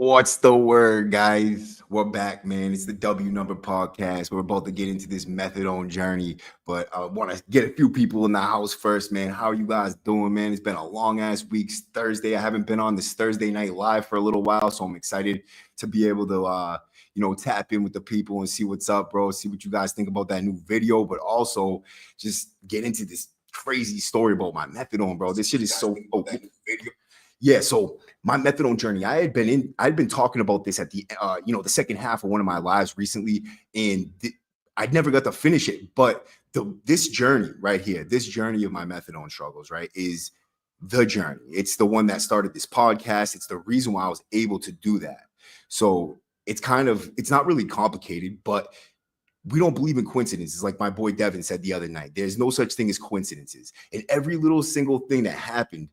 What's the word, guys? We're back, man. It's the W Number Podcast. We're about to get into this methadone journey, but I want to get a few people in the house first, man. How are you guys doing, man? It's been a long ass week. It's Thursday. I haven't been on this Thursday night live for a little while, so I'm excited to be able to, tap in with the people and see what's up, bro. See what you guys think about that new video, but also just get into this crazy story about my methadone, bro. This shit is so video. Yeah, so my methadone journey, I'd been talking about this at the the second half of one of my lives recently, and I'd never got to finish it. But this journey right here, this journey of my methadone struggles, right, is the journey. It's the one that started this podcast. It's the reason why I was able to do that. So it's not really complicated, but we don't believe in coincidences. Like my boy Devin said the other night, there's no such thing as coincidences. And every little single thing that happened,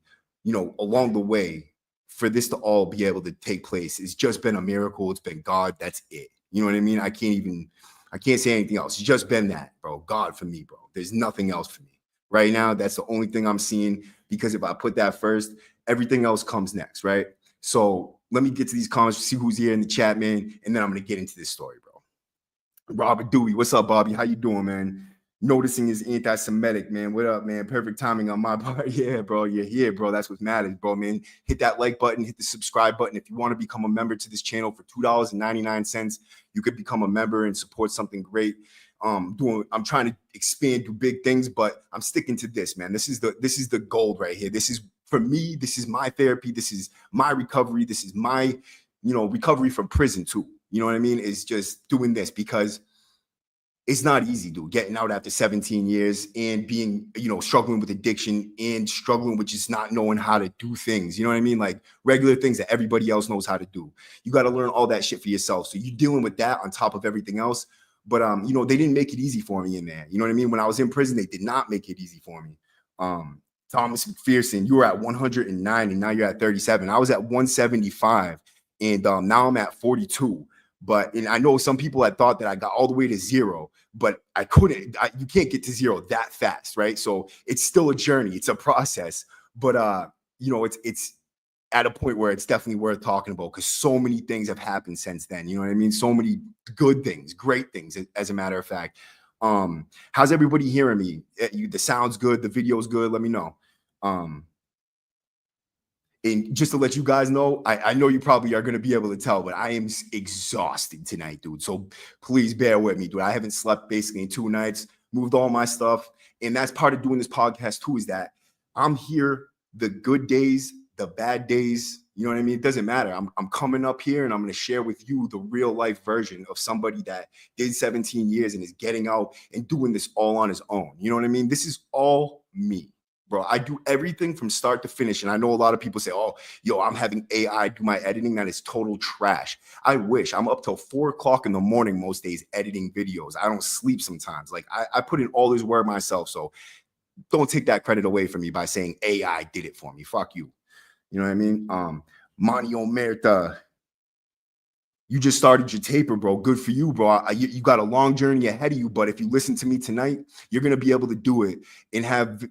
along the way for this to all be able to take place, it's just been a miracle. It's been God. That's it. You know what I mean? I can't say anything else. It's just been that, bro. God for me, bro. There's nothing else for me right now. That's the only thing I'm seeing, because if I put that first, everything else comes next, right? So let me get to these comments, see who's here in the chat, man, and then I'm going to get into this story, bro. Robert Dwey, what's up, Bobby? How you doing, man? Noticing is anti-Semitic, man. What up, man? Perfect timing on my part. Yeah, bro. You're here, bro. That's what matters, bro, man. Hit that like button, hit the subscribe button. If you want to become a member to this channel for $2.99, you could become a member and support something great. I'm trying to expand, do big things, but I'm sticking to this, man. This is the gold right here. This is, for me, this is my therapy. This is my recovery. This is my, recovery from prison too. You know what I mean? It's just doing this because it's not easy, dude, getting out after 17 years and being, struggling with addiction and struggling with just not knowing how to do things. You know what I mean? Like regular things that everybody else knows how to do. You got to learn all that shit for yourself. So you're dealing with that on top of everything else. But, they didn't make it easy for me in there. You know what I mean? When I was in prison, they did not make it easy for me. Thomas McPherson, you were at 109 and now you're at 37. I was at 175 and now I'm at 42. And I know some people had thought that I got all the way to zero, but I couldn't. You can't get to zero that fast, right? So it's still a journey. It's a process. But, it's at a point where it's definitely worth talking about because so many things have happened since then. You know what I mean? So many good things, great things, as a matter of fact. How's everybody hearing me? The sound's good. The video's good. Let me know. And just to let you guys know, I know you probably are going to be able to tell, but I am exhausted tonight, dude. So please bear with me, dude. I haven't slept basically in 2 nights, moved all my stuff. And that's part of doing this podcast too, is that I'm here the good days, the bad days. You know what I mean? It doesn't matter. I'm coming up here and I'm going to share with you the real life version of somebody that did 17 years and is getting out and doing this all on his own. You know what I mean? This is all me. Bro, I do everything from start to finish. And I know a lot of people say, oh, I'm having AI do my editing. That is total trash. I wish. I'm up till 4 o'clock in the morning most days editing videos. I don't sleep sometimes. Like I put in all this work myself. So don't take that credit away from me by saying AI did it for me. Fuck you. You know what I mean? Mani Omerta, you just started your taper, bro. Good for you, bro. You got a long journey ahead of you. But if you listen to me tonight, you're going to be able to do it and have,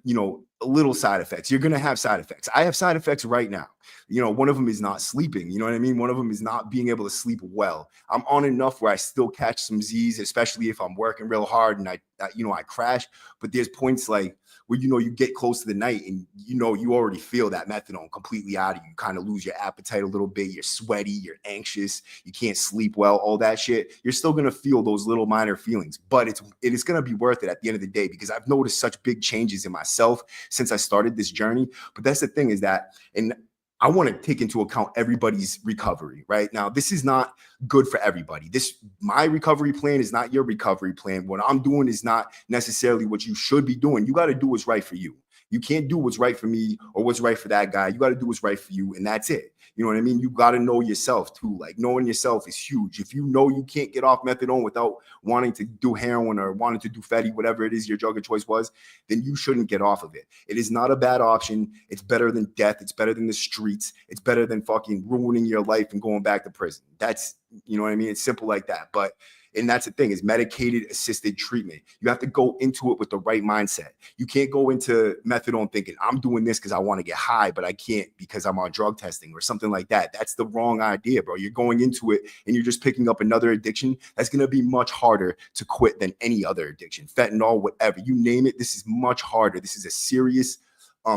little side effects. You're going to have side effects. I have side effects right now. One of them is not sleeping. You know what I mean? One of them is not being able to sleep well. I'm on enough where I still catch some Z's, especially if I'm working real hard and I crash. But there's points like where, you get close to the night and, you already feel that methadone completely out of you. You kind of lose your appetite a little bit. You're sweaty. You're anxious. You can't sleep well, all that shit. You're still going to feel those little minor feelings, but it is going to be worth it at the end of the day, because I've noticed such big changes in myself since I started this journey. But that's the thing, is that, and I want to take into account everybody's recovery right now. This is not good for everybody. My recovery plan is not your recovery plan. What I'm doing is not necessarily what you should be doing. You got to do what's right for you. You can't do what's right for me or what's right for that guy. You got to do what's right for you. And that's it. You know what I mean? You got to know yourself too. Like, knowing yourself is huge. If you know you can't get off methadone without wanting to do heroin or wanting to do fatty, whatever it is your drug of choice was, then you shouldn't get off of it. It is not a bad option. It's better than death. It's better than the streets. It's better than fucking ruining your life and going back to prison. That's, you know what I mean? It's simple like that. But And that's the thing, is medicated assisted treatment. You have to go into it with the right mindset. You can't go into methadone thinking I'm doing this because I want to get high, but I can't because I'm on drug testing or something like that. That's the wrong idea, bro. You're going into it and you're just picking up another addiction that's going to be much harder to quit than any other addiction. Fentanyl, whatever, you name it, this is much harder. This is a serious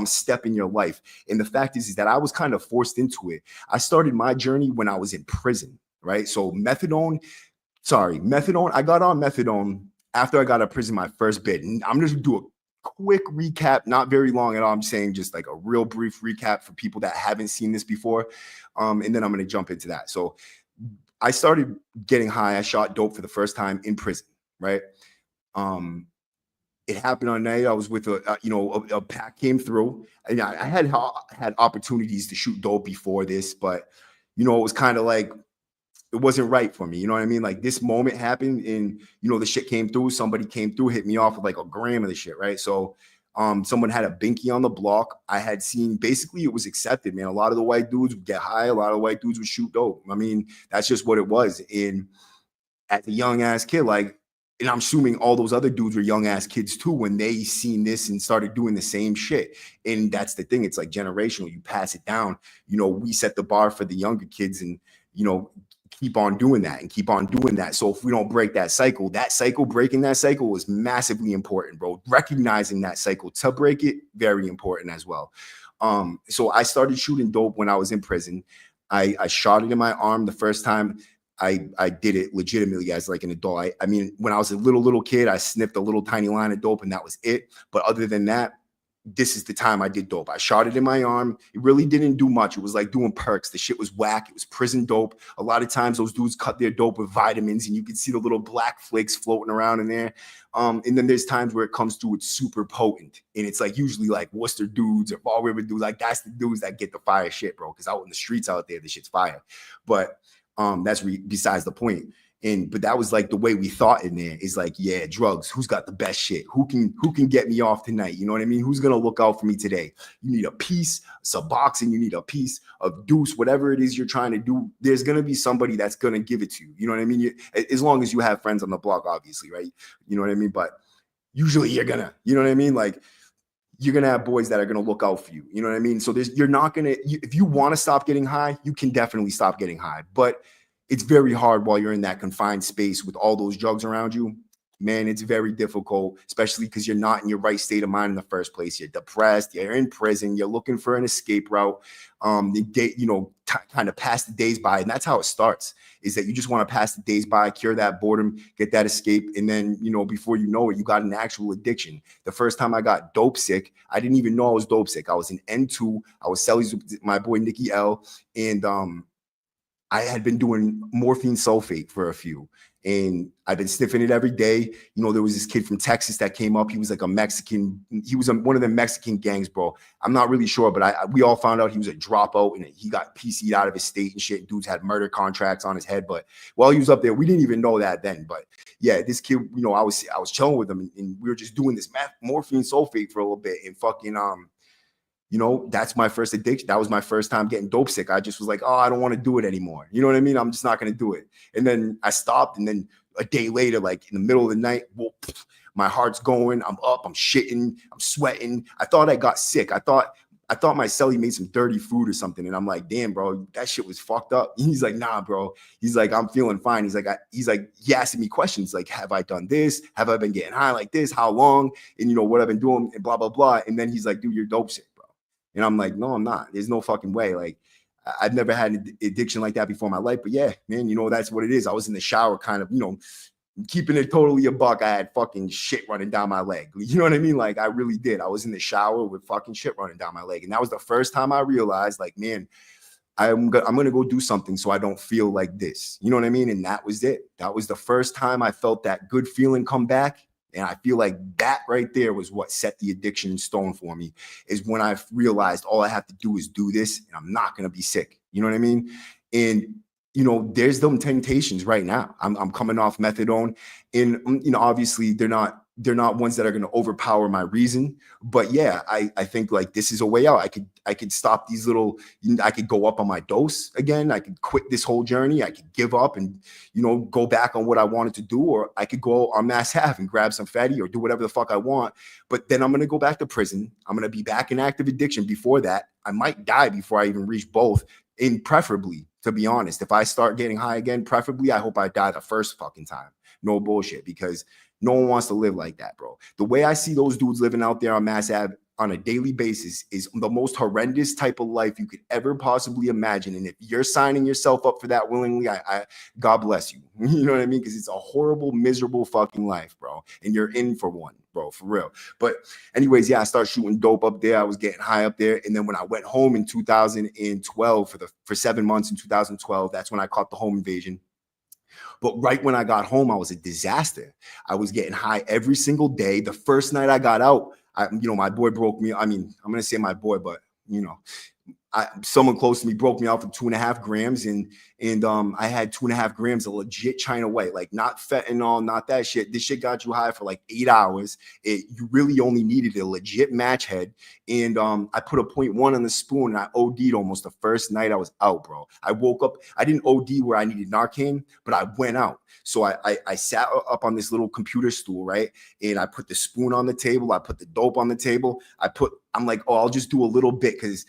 step in your life. And the fact is that I was kind of forced into it. I started my journey when I was in prison, right? So methadone, I got on methadone after I got out of prison my first bit. And I'm just gonna do a quick recap, not very long at all. I'm saying just like a real brief recap for people that haven't seen this before. And then I'm going to jump into that. So I started getting high. I shot dope for the first time in prison, right? It happened on night. I was with a pack came through, and I had opportunities to shoot dope before this, but it was kind of like it wasn't right for me. You know what I mean? Like this moment happened, and the shit came through. Somebody came through, hit me off with like a gram of the shit, right? So someone had a binky on the block. I had seen, basically it was accepted, man. A lot of the white dudes would get high. A lot of the white dudes would shoot dope. I mean, that's just what it was. And as a young ass kid, and I'm assuming all those other dudes were young ass kids too when they seen this and started doing the same shit. And that's the thing. It's like generational. You pass it down. We set the bar for the younger kids, and keep on doing that and keep on doing that. So if we don't break that cycle, breaking that cycle is massively important, bro. Recognizing that cycle to break it, very important as well. So I started shooting dope when I was in prison. I shot it in my arm the first time. I did it legitimately as like an adult. I mean, when I was a little kid, I sniffed a little tiny line of dope and that was it. But other than that, this is the time I did dope. I shot it in my arm. It really didn't do much. It was like doing perks. The shit was whack. It was prison dope. A lot of times those dudes cut their dope with vitamins and you can see the little black flakes floating around in there. And then there's times where it comes through, it's super potent. And it's like usually like Worcester dudes or Fall River dudes. Like that's the dudes that get the fire shit, bro. Because out in the streets out there, the shit's fire. But that's besides the point. But that was like the way we thought in there is like, yeah, drugs. Who's got the best shit? Who can get me off tonight? You know what I mean? Who's gonna look out for me today? You need a piece, subboxing. You need a piece of deuce, whatever it is you're trying to do. There's gonna be somebody that's gonna give it to you. You know what I mean? As long as you have friends on the block, obviously, right? You know what I mean? But usually you're gonna, you know what I mean? Like you're gonna have boys that are gonna look out for you. You know what I mean? So you're not gonna. If you want to stop getting high, you can definitely stop getting high, but it's very hard while you're in that confined space with all those drugs around you. Man, it's very difficult, especially because you're not in your right state of mind in the first place. You're depressed, you're in prison, you're looking for an escape route. Kind of pass the days by. And that's how it starts, is that you just want to pass the days by, cure that boredom, get that escape. And then, before you know it, you got an actual addiction. The first time I got dope sick, I didn't even know I was dope sick. I was in N2. I was Selly's with my boy, Nicky L. And, I had been doing morphine sulfate for a few, and I've been sniffing it every day. There was this kid from Texas that came up. He was like a Mexican. He was one of the Mexican gangs, bro. I'm not really sure, but we all found out he was a dropout and he got PC'd out of his state and shit. Dudes had murder contracts on his head. But while he was up there, we didn't even know that then. But yeah, this kid, I was chilling with him and we were just doing this morphine sulfate for a little bit and fucking that's my first addiction. That was my first time getting dope sick. I just was like, oh, I don't want to do it anymore. You know what I mean? I'm just not going to do it. And then I stopped. And then a day later, like in the middle of the night, my heart's going. I'm up. I'm shitting. I'm sweating. I thought I got sick. I thought my celly made some dirty food or something. And I'm like, damn, bro, that shit was fucked up. And he's like, nah, bro. He's like, I'm feeling fine. He's like, he asking me questions like, have I done this? Have I been getting high like this? How long? And what I've been doing and blah, blah, blah. And then he's like, dude, you're dope sick. And I'm like, no, I'm not. There's no fucking way. Like, I've never had an addiction like that before in my life. But yeah, man, that's what it is. I was in the shower kind of, keeping it totally a buck. I had fucking shit running down my leg. You know what I mean? Like, I really did. I was in the shower with fucking shit running down my leg. And that was the first time I realized, like, man, I'm going to go do something so I don't feel like this. You know what I mean? And that was it. That was the first time I felt that good feeling come back. And I feel like that right there was what set the addiction in stone for me, is when I realized all I have to do is do this and I'm not going to be sick. You know what I mean? And, there's them temptations right now. I'm coming off methadone and, obviously they're not they're not ones that are going to overpower my reason. But yeah, I think like this is a way out. I could stop these little, I could go up on my dose again. I could quit this whole journey. I could give up and, go back on what I wanted to do, or I could go on mass half and grab some fatty or do whatever the fuck I want. But then I'm going to go back to prison. I'm going to be back in active addiction. Before that, I might die before I even reach both. And preferably, to be honest, if I start getting high again, preferably, I hope I die the first fucking time. No bullshit, because no one wants to live like that, bro. The way I see those dudes living out there on Mass Ave on a daily basis is the most horrendous type of life you could ever possibly imagine. And if you're signing yourself up for that willingly, I God bless you. You know what I mean? Because it's a horrible, miserable fucking life, bro. And you're in for one, bro, for real. But anyways, yeah, I started shooting dope up there. I was getting high up there. And then when I went home in 2012 for 7 months in 2012, that's when I caught the home invasion. But right when I got home, I was a disaster. I was getting high every single day. The first night I got out, my boy broke me. I mean, I'm going to say my boy, but, someone close to me broke me out for 2.5 grams. And I had 2.5 grams of legit China white, like not fentanyl, not that shit. This shit got you high for like 8 hours. You really only needed a legit match head. And I put a 0.1 on the spoon and I OD'd almost the first night I was out, bro. I woke up. I didn't OD where I needed Narcan, but I went out. So I sat up on this little computer stool, right? And I put the spoon on the table. I put the dope on the table. I'm like, oh, I'll just do a little bit because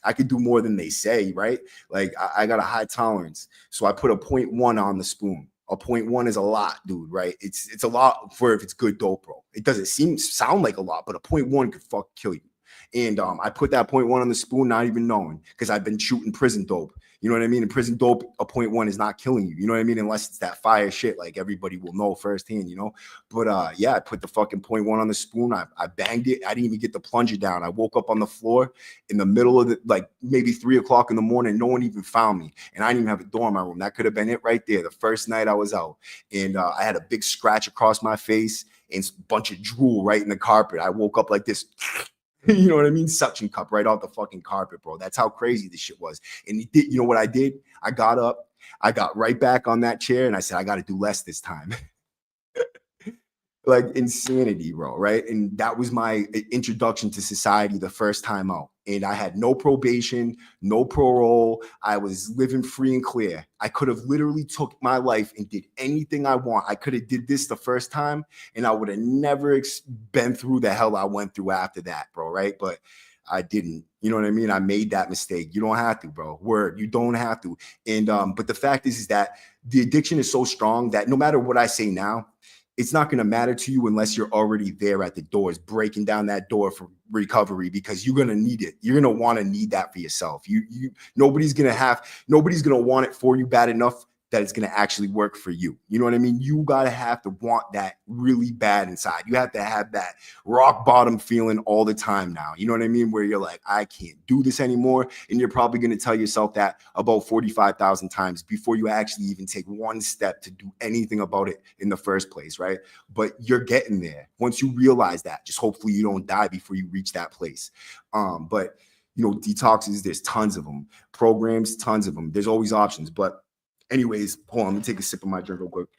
I could do more than they say, right? Like I got a high tolerance. So I put a 0.1 on the spoon. A 0.1 is a lot, dude, right? It's a lot for if it's good dope, bro. It doesn't sound like a lot, but a 0.1 could fuck kill you. And I put that 0.1 on the spoon, not even knowing, because I've been shooting prison dope. You know what I mean? In prison dope, a 0.1 is not killing you. You know what I mean? Unless it's that fire shit, like everybody will know firsthand, But yeah, I put the fucking 0.1 on the spoon. I banged it. I didn't even get the plunger down. I woke up on the floor in the middle of like maybe 3 o'clock in the morning. No one even found me. And I didn't even have a door in my room. That could have been it right there. The first night I was out. And I had a big scratch across my face and a bunch of drool right in the carpet. I woke up like this. You know what I mean? Suction cup right off the fucking carpet, bro. That's how crazy this shit was. And you know what I did? I got up, I got right back on that chair, and I said, I got to do less this time. Like insanity, bro, right? And that was my introduction to society the first time out. And I had no probation, no parole. I was living free and clear. I could have literally took my life and did anything I want. I could have did this the first time, and I would have never been through the hell I went through after that, bro, right? But I didn't. You know what I mean? I made that mistake. You don't have to, bro. Word, you don't have to. And but the fact is that the addiction is so strong that no matter what I say now, it's not going to matter to you unless you're already there at the doors, breaking down that door for recovery, because you're going to need it. You're going to want to need that for yourself. Nobody's going to want it for you bad enough that it's going to actually work for you. You know what I mean? You got to have to want that really bad inside. You have to have that rock bottom feeling all the time now. You know what I mean? Where you're like, I can't do this anymore. And you're probably going to tell yourself that about 45,000 times before you actually even take one step to do anything about it in the first place, right? But you're getting there. Once you realize that, just hopefully you don't die before you reach that place. But detoxes, there's tons of them. Programs, tons of them. There's always options. But anyways, hold on, let me take a sip of my drink real quick.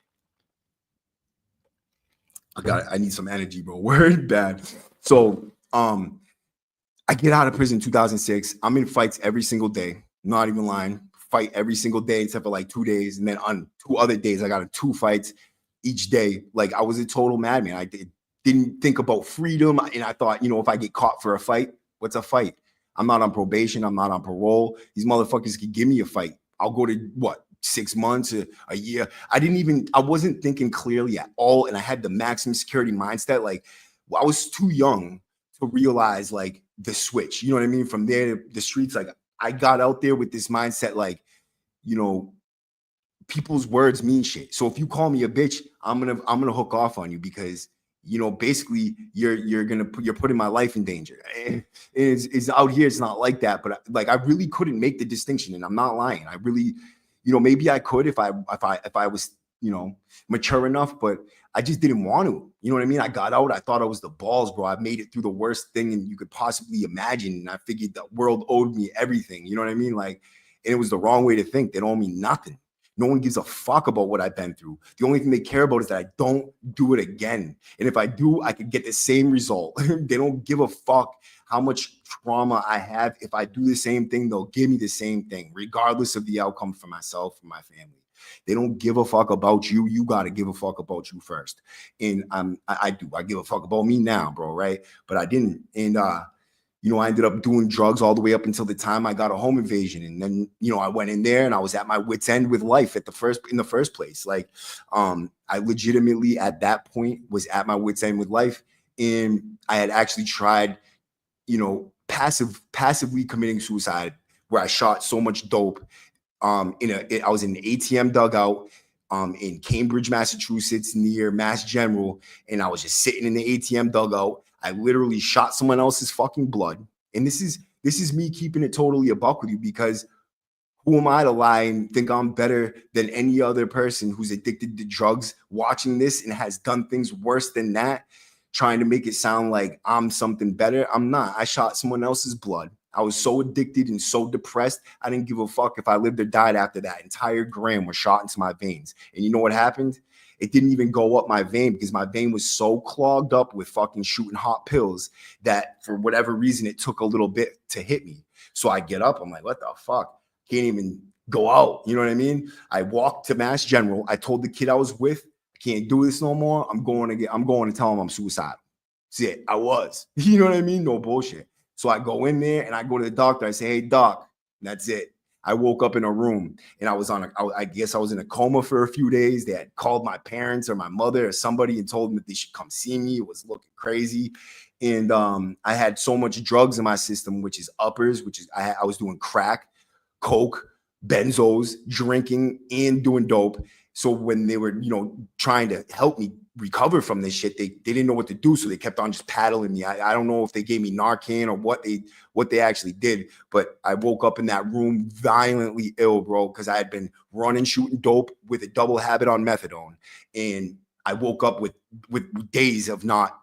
I need some energy, bro. Word bad. So I get out of prison in 2006. I'm in fights every single day. Not even lying. Fight every single day except for like 2 days. And then on 2 other days, I got in 2 fights each day. Like I was a total madman. I didn't think about freedom. And I thought, if I get caught for a fight, what's a fight? I'm not on probation. I'm not on parole. These motherfuckers can give me a fight. I'll go to what? 6 months, a year. I wasn't thinking clearly at all. And I had the maximum security mindset. Like I was too young to realize like the switch, you know what I mean? From there to the streets, like I got out there with this mindset, like, people's words mean shit. So if you call me a bitch, I'm going to hook off on you because, basically you're putting my life in danger. And it's out here. It's not like that, but like, I really couldn't make the distinction, and I'm not lying. I really, maybe I could if I was, mature enough, but I just didn't want to. You know what I mean? I got out. I thought I was the balls, bro. I made it through the worst thing and you could possibly imagine. And I figured the world owed me everything. You know what I mean? Like, and it was the wrong way to think. They don't owe me nothing. No one gives a fuck about what I've been through. The only thing they care about is that I don't do it again. And if I do, I could get the same result. They don't give a fuck how much trauma I have. If I do the same thing, they'll give me the same thing, regardless of the outcome for myself and my family. They don't give a fuck about you. You got to give a fuck about you first. And I do. I give a fuck about me now, bro, right? But I didn't. And I ended up doing drugs all the way up until the time I got a home invasion. And then, I went in there and I was at my wit's end with life in the first place. Like, I legitimately at that point was at my wit's end with life. And I had actually tried, passively committing suicide, where I shot so much dope. I was in an ATM dugout in Cambridge, Massachusetts, near Mass General. And I was just sitting in the ATM dugout. I literally shot someone else's fucking blood. And this is me keeping it totally a buck with you, because who am I to lie and think I'm better than any other person who's addicted to drugs watching this and has done things worse than that, trying to make it sound like I'm something better? I'm not. I shot someone else's blood. I was so addicted and so depressed, I didn't give a fuck if I lived or died after that. Entire gram was shot into my veins. And you know what happened? It didn't even go up my vein, because my vein was so clogged up with fucking shooting hot pills that for whatever reason, it took a little bit to hit me. So I get up, I'm like, what the fuck? Can't even go out. You know what I mean? I walked to Mass General. I told the kid I was with, I can't do this no more. I'm going to tell him I'm suicidal. See it. I was. You know what I mean? No bullshit. So I go in there and I go to the doctor. I say, hey, doc, that's it. I woke up in a room and I guess I was in a coma for a few days. They had called my parents or my mother or somebody and told them that they should come see me. It was looking crazy. And I had so much drugs in my system, which is uppers, I was doing crack, coke, benzos, drinking, and doing dope. So when they were, trying to help me recover from this shit, they didn't know what to do. So they kept on just paddling me. I don't know if they gave me Narcan or what they actually did, but I woke up in that room violently ill, bro, because I had been running, shooting dope with a double habit on methadone. And I woke up with days of not,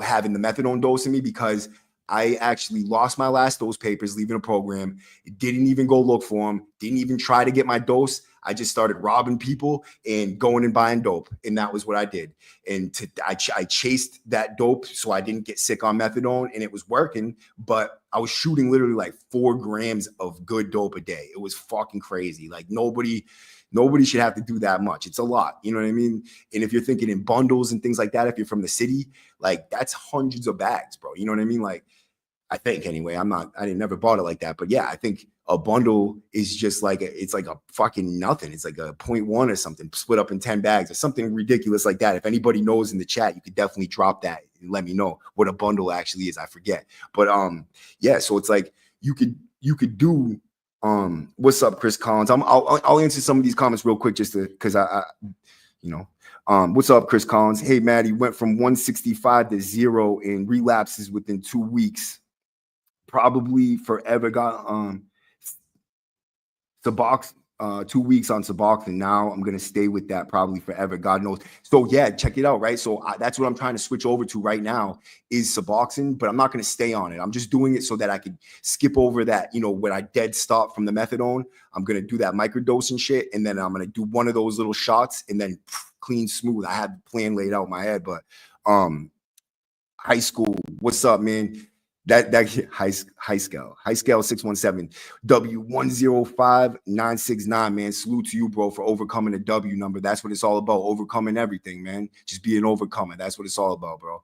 having the methadone dose in me, because I actually lost my last dose papers leaving a program. Didn't even go look for them. Didn't even try to get my dose. I just started robbing people and going and buying dope. And that was what I did. And I chased that dope so I didn't get sick on methadone, and it was working. But I was shooting literally like 4 grams of good dope a day. It was fucking crazy. Like nobody should have to do that much. It's a lot. You know what I mean? And if you're thinking in bundles and things like that, if you're from the city, like that's hundreds of bags, bro. You know what I mean? Like, I think anyway, I didn't never bought it like that, but yeah, I think a bundle is just like it's like a fucking nothing. It's like a 0.1 or something split up in 10 bags or something ridiculous like that. If anybody knows in the chat, you could definitely drop that and let me know what a bundle actually is. I forget, but yeah. So it's like you could do what's up, Chris Collins? I'll answer some of these comments real quick just to because I what's up, Chris Collins? Hey, Maddie, went from 165 to 0 and relapses within 2 weeks. Probably forever got Suboxone, 2 weeks on Suboxone. Now I'm gonna stay with that probably forever. God knows. So yeah, check it out, right? So that's what I'm trying to switch over to right now is Suboxone, but I'm not gonna stay on it. I'm just doing it so that I could skip over that. When I dead stop from the methadone, I'm gonna do that microdose and shit, and then I'm gonna do one of those little shots, and then clean smooth. I have the plan laid out in my head, but high school, what's up, man? That high scale 617 W105969, man. Salute to you, bro, for overcoming the W number. That's what it's all about. Overcoming everything, man. Just be an overcomer. That's what it's all about, bro.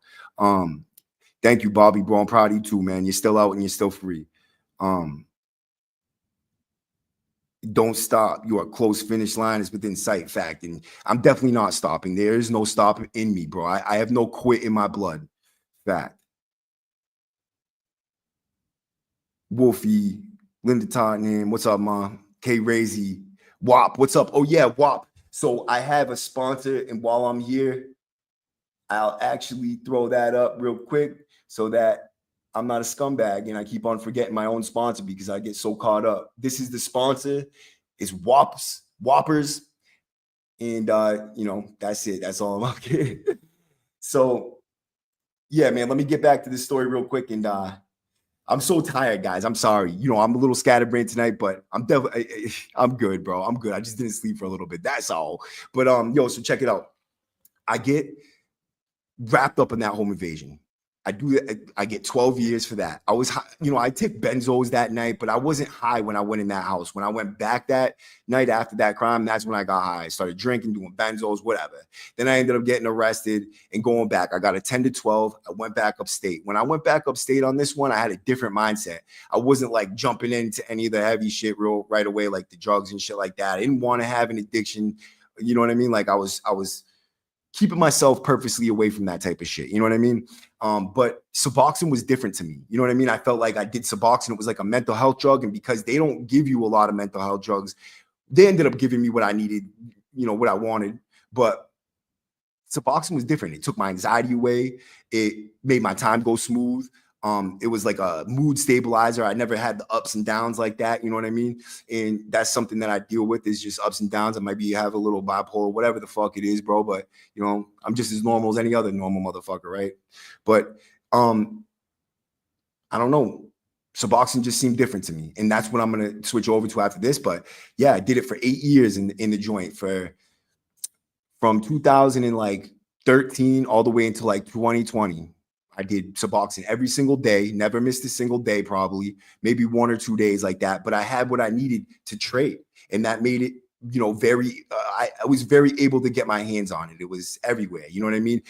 Thank you, Bobby, bro. I'm proud of you too, man. You're still out and you're still free. Don't stop. Your close finish line is within sight. Fact. And I'm definitely not stopping. There is no stopping in me, bro. I have no quit in my blood. Fact. Wolfie, Linda Tottenham, what's up, Mom? K Razy, WAP, what's up? Oh, yeah, WAP. So I have a sponsor, and while I'm here, I'll actually throw that up real quick so that I'm not a scumbag and I keep on forgetting my own sponsor because I get so caught up. This is the sponsor. It's Whoppers. And, that's it. That's all I'm up here. So, yeah, man, let me get back to this story real quick. And I'm so tired, guys. I'm sorry. I'm a little scatterbrained tonight, but I'm good, bro. I'm good. I just didn't sleep for a little bit. That's all. But so check it out. I get wrapped up in that home invasion. I get 12 years for that. I was high, I took benzos that night, but I wasn't high when I went in that house. When I went back that night after that crime, that's when I got high. I started drinking, doing benzos, whatever. Then I ended up getting arrested and going back. I got a 10 to 12. I went back upstate. When I went back upstate on this one, I had a different mindset. I wasn't like jumping into any of the heavy shit right away, like the drugs and shit like that. I didn't want to have an addiction. You know what I mean? Like I was keeping myself purposely away from that type of shit. You know what I mean? But subboxing was different to me. You know what I mean? I felt like I did subboxing. It was like a mental health drug. And because they don't give you a lot of mental health drugs, they ended up giving me what I needed, what I wanted. But subboxing was different. It took my anxiety away. It made my time go smooth. It was like a mood stabilizer. I never had the ups and downs like that. You know what I mean? And that's something that I deal with is just ups and downs. I might have a little bipolar, whatever the fuck it is, bro. But I'm just as normal as any other normal motherfucker, right? But I don't know. Subboxing just seemed different to me. And that's what I'm gonna switch over to after this. But yeah, I did it for 8 years in the joint from 2013 all the way until like 2020. I did Subboxing every single day, never missed a single day, probably maybe 1 or 2 days like that. But I had what I needed to trade. And that made it, I was very able to get my hands on it. It was everywhere. You know what I mean?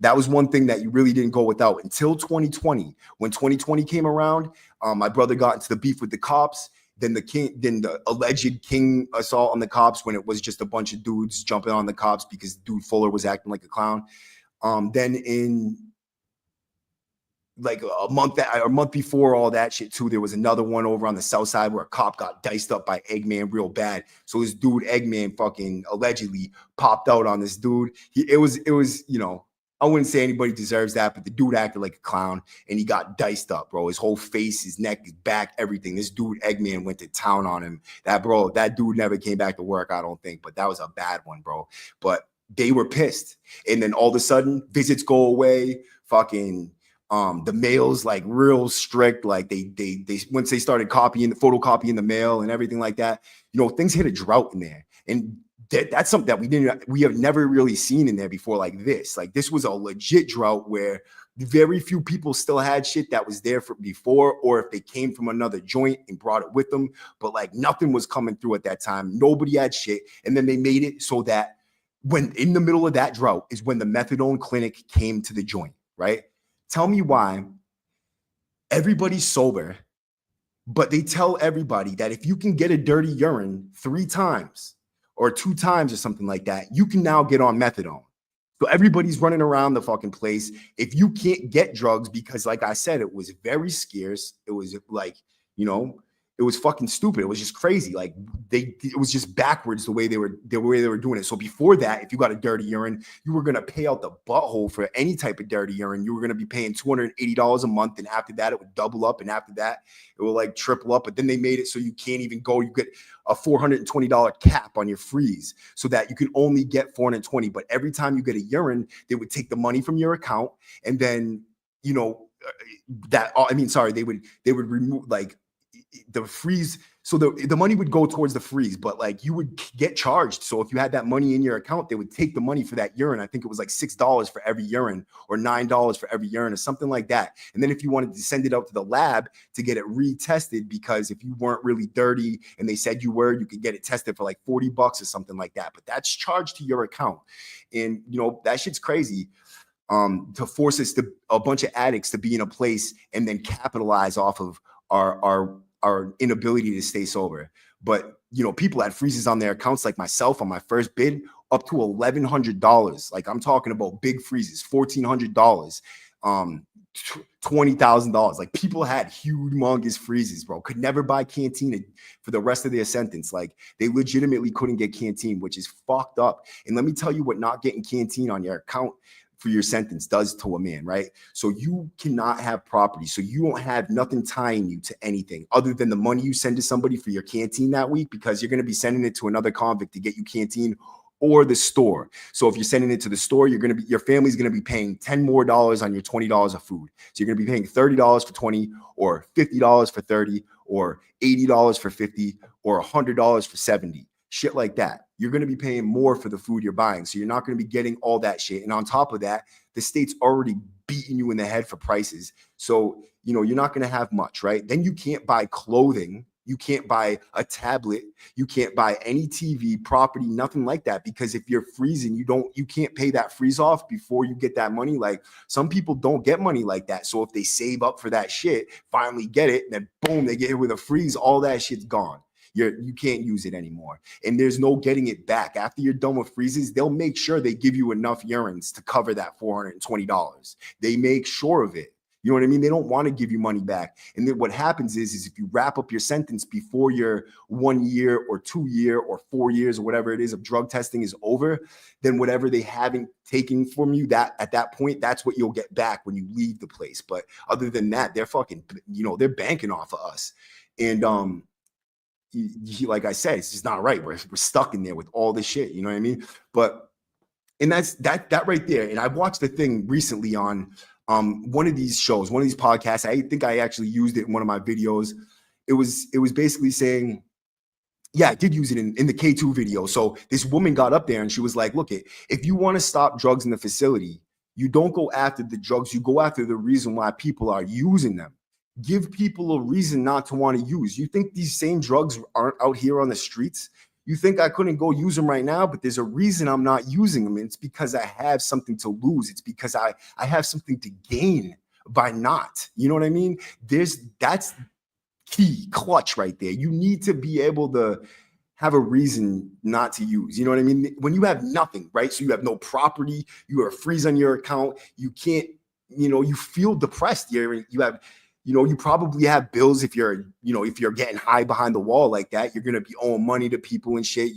That was one thing that you really didn't go without until 2020. When 2020 came around, my brother got into the beef with the cops. Then the alleged king assault on the cops when it was just a bunch of dudes jumping on the cops because dude Fuller was acting like a clown. Then in like a month before all that shit too, there was another one over on the south side where a cop got diced up by Eggman real bad. So this dude Eggman fucking allegedly popped out on this dude. It was I wouldn't say anybody deserves that, but the dude acted like a clown and he got diced up, bro. His whole face, his neck, his back, everything. This dude Eggman went to town on him. That dude never came back to work, I don't think, but that was a bad one, bro. But they were pissed. And then all of a sudden visits go away, fucking the mail's like real strict. Like they once they started photocopying the mail and everything like that, things hit a drought in there. And that's something that we have never really seen in there before like this. Like this was a legit drought where very few people still had shit that was there from before, or if they came from another joint and brought it with them, but like nothing was coming through at that time. Nobody had shit. And then they made it so that when in the middle of that drought is when the methadone clinic came to the joint, right? Tell me why everybody's sober, but they tell everybody that if you can get a dirty urine 3 times or 2 times or something like that, you can now get on methadone. So everybody's running around the fucking place. If you can't get drugs, because like I said, it was very scarce. It was like, it was fucking stupid. It was just crazy. Like it was just backwards the way they were doing it. So before that, if you got a dirty urine, you were going to pay out the butthole for any type of dirty urine. You were going to be paying $280 a month. And after that, it would double up. And after that, it will like triple up. But then they made it so you can't even go. You get a $420 cap on your freeze so that you can only get $420. But every time you get a urine, they would take the money from your account. And then, they would remove like the freeze. So the money would go towards the freeze, but like you would get charged. So if you had that money in your account, they would take the money for that urine. I think it was like $6 for every urine or $9 for every urine or something like that. And then if you wanted to send it out to the lab to get it retested, because if you weren't really dirty and they said you were, you could get it tested for like $40 or something like that. But that's charged to your account. And that shit's crazy. To force a bunch of addicts to be in a place and then capitalize off of our inability to stay sober. But people had freezes on their accounts, like myself on my first bid, up to $1,100. Like I'm talking about big freezes, $1,400, $20,000. Like people had humongous freezes, bro. Could never buy canteen for the rest of their sentence. Like they legitimately couldn't get canteen, which is fucked up. And let me tell you what not getting canteen on your account for your sentence does to a man, right? So you cannot have property. So you don't have nothing tying you to anything other than the money you send to somebody for your canteen that week, because you're going to be sending it to another convict to get you canteen or the store. So if you're sending it to the store, your family's gonna be paying $10 more on your $20 of food. So you're gonna be paying $30 for 20, or $50 for 30, or $80 for 50, or $100 for 70. Shit like that. You're gonna be paying more for the food you're buying. So you're not gonna be getting all that shit. And on top of that, the state's already beating you in the head for prices. So, you're not going to have much, right? Then you can't buy clothing. You can't buy a tablet. You can't buy any TV, property, nothing like that. Because if you're freezing, you can't pay that freeze off before you get that money. Like, some people don't get money like that. So if they save up for that shit, finally get it, and then boom, they get hit with a freeze, all that shit's gone. You can't use it anymore. And there's no getting it back. After you're done with freezes, they'll make sure they give you enough urines to cover that $420. They make sure of it. You know what I mean? They don't want to give you money back. And then what happens is if you wrap up your sentence before your 1 year or 2 year or 4 years or whatever it is of drug testing is over, then whatever they haven't taken from you, that at that point, that's what you'll get back when you leave the place. But other than that, they're fucking, they're banking off of us. And like I said, it's just not right. We're stuck in there with all this shit. You know what I mean? And that's that right there. And I watched the thing recently on one of these shows, one of these podcasts. I think I actually used it in one of my videos. It was basically saying, yeah, I did use it in the K2 video. So this woman got up there and she was like, look, if you want to stop drugs in the facility, you don't go after the drugs. You go after the reason why people are using them. Give people a reason not to want to use. You think these same drugs aren't out here on the streets? You think I couldn't go use them right now, but there's a reason I'm not using them. And it's because I have something to lose. It's because I have something to gain by not. You know what I mean? That's key, clutch right there. You need to be able to have a reason not to use. You know what I mean? When you have nothing, right? So you have no property, you are freeze on your account, you can't, you feel depressed. You probably have bills if you're getting high behind the wall like that. You're going to be owing money to people and shit.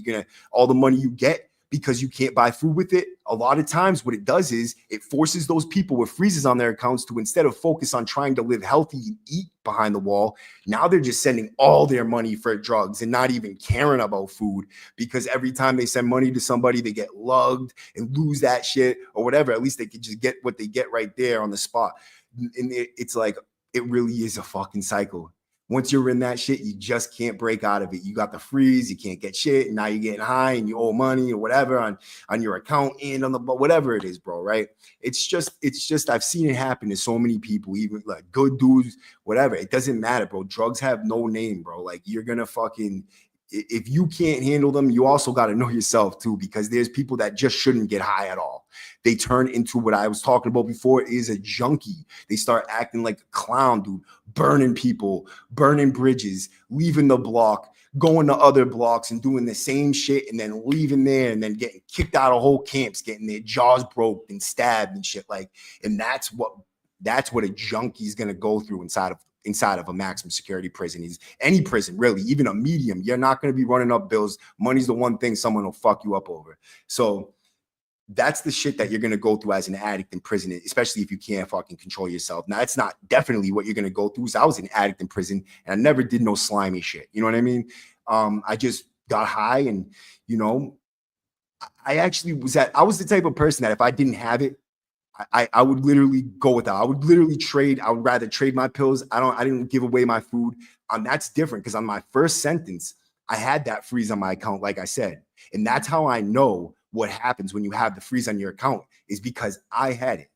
All the money you get because you can't buy food with it. A lot of times what it does is it forces those people with freezes on their accounts to, instead of focus on trying to live healthy and eat behind the wall, now they're just sending all their money for drugs and not even caring about food, because every time they send money to somebody, they get lugged and lose that shit or whatever. At least they could just get what they get right there on the spot. And it's like, it really is a fucking cycle. Once you're in that shit, you just can't break out of it. You got the freeze, you can't get shit, and now you're getting high and you owe money or whatever on your account and on the whatever it is, bro, right? It's just I've seen it happen to so many people, even like good dudes, whatever. It doesn't matter, bro. Drugs have no name, bro. Like, you're gonna fucking, if you can't handle them, you also got to know yourself too, because there's people that just shouldn't get high at all. They turn into what I was talking about before, is a junkie. They start acting like a clown, dude, burning people, burning bridges, leaving the block, going to other blocks and doing the same shit, and then leaving there and then getting kicked out of whole camps, getting their jaws broke and stabbed and shit. Like, and that's what a junkie's going to go through inside of a maximum security prison. Is any prison, really, even a medium. You're not going to be running up bills. Money's the one thing someone will fuck you up over. So that's the shit that you're going to go through as an addict in prison, especially if you can't fucking control yourself. Now, it's not definitely what you're going to go through. So I was an addict in prison and I never did no slimy shit. You know what I mean? I just got high and, I was the type of person that if I didn't have it, I would literally go with that. I would literally trade. I would rather trade my pills. I didn't give away my food. That's different, because on my first sentence, I had that freeze on my account, like I said. And that's how I know what happens when you have the freeze on your account, is because I had it.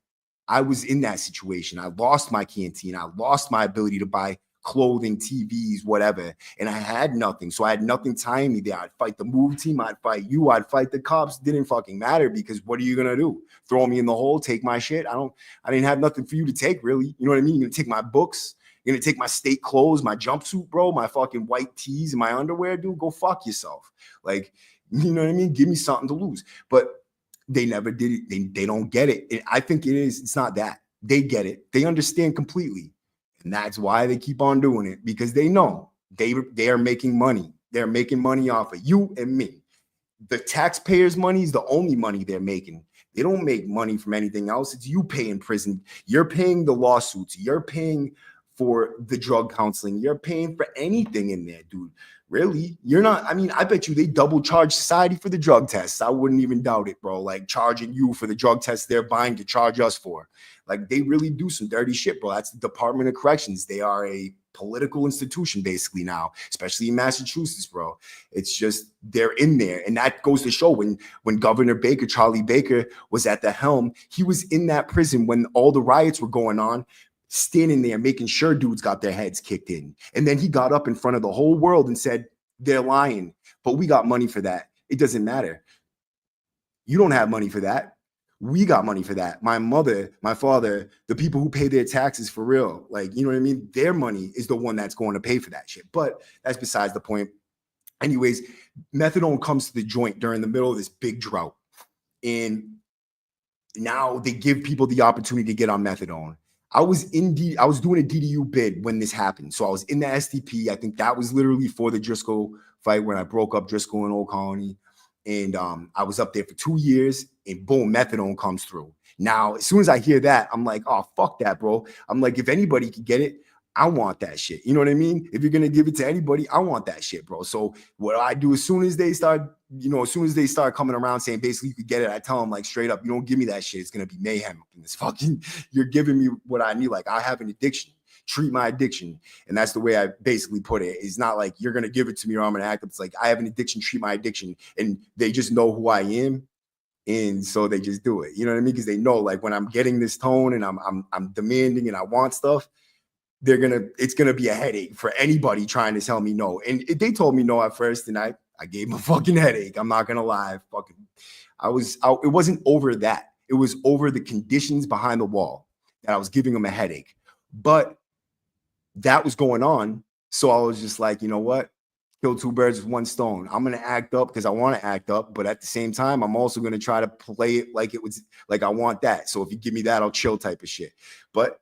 I was in that situation. I lost my canteen. I lost my ability to buy clothing, TVs, whatever. And I had nothing. So I had nothing tying me there. I'd fight the move team. I'd fight you. I'd fight the cops. It didn't fucking matter, because what are you going to do? Throw me in the hole, take my shit? I didn't have nothing for you to take, really. You know what I mean? You're going to take my books. You're going to take my state clothes, my jumpsuit, bro, my fucking white tees and my underwear, dude. Go fuck yourself. Like, you know what I mean? Give me something to lose. But they never did it. They don't get it. I think it's not that. They get it. They understand completely. And that's why they keep on doing it, because they know they are making money. They're making money off of you and me. The taxpayers' money is the only money they're making. They don't make money from anything else. It's you paying prison. You're paying the lawsuits. You're paying for the drug counseling. You're paying for anything in there, dude. Really? You're not, I mean, I bet you they double charge society for the drug tests. I wouldn't even doubt it, bro. Like charging you for the drug tests they're buying to charge us for. Like they really do some dirty shit, bro. That's the Department of Corrections. They are a political institution basically now, especially in Massachusetts, bro. It's just they're in there. And that goes to show when Governor Baker, Charlie Baker, was at the helm, he was in that prison when all the riots were going on, standing there making sure dudes got their heads kicked in. And then he got up in front of the whole world and said, they're lying, but we got money for that. It doesn't matter. You don't have money for that. We got money for that. My mother, my father, the people who pay their taxes for real, like, you know what I mean? Their money is the one that's going to pay for that shit. But that's besides the point. Anyways, methadone comes to the joint during the middle of this big drought. And now they give people the opportunity to get on methadone. I was doing a DDU bid when this happened. So I was in the SDP. I think that was literally for the Driscoll fight when I broke up Driscoll and Old Colony. And I was up there for 2 years, and boom, methadone comes through. Now, as soon as I hear that, I'm like, oh, fuck that, bro. I'm like, if anybody could get it, I want that shit. You know what I mean? If you're going to give it to anybody, I want that shit, bro. So what I do as soon as they start coming around saying basically you could get it, I tell them like straight up, you don't give me that shit, it's going to be mayhem in this fucking, you're giving me what I need. Like I have an addiction, treat my addiction. And that's the way I basically put it. It's not like you're going to give it to me or I'm going to act up. It's like I have an addiction, treat my addiction. And they just know who I am. And so they just do it. You know what I mean? Because they know like when I'm getting this tone and I'm demanding and I want stuff, it's gonna be a headache for anybody trying to tell me no. And they told me no at first, and I gave them a fucking headache. I'm not gonna lie. It wasn't over that. It was over the conditions behind the wall that I was giving them a headache. But that was going on. So I was just like, you know what? Kill two birds with one stone. I'm gonna act up because I want to act up, but at the same time, I'm also gonna try to play it like it was like I want that. So if you give me that, I'll chill type of shit. But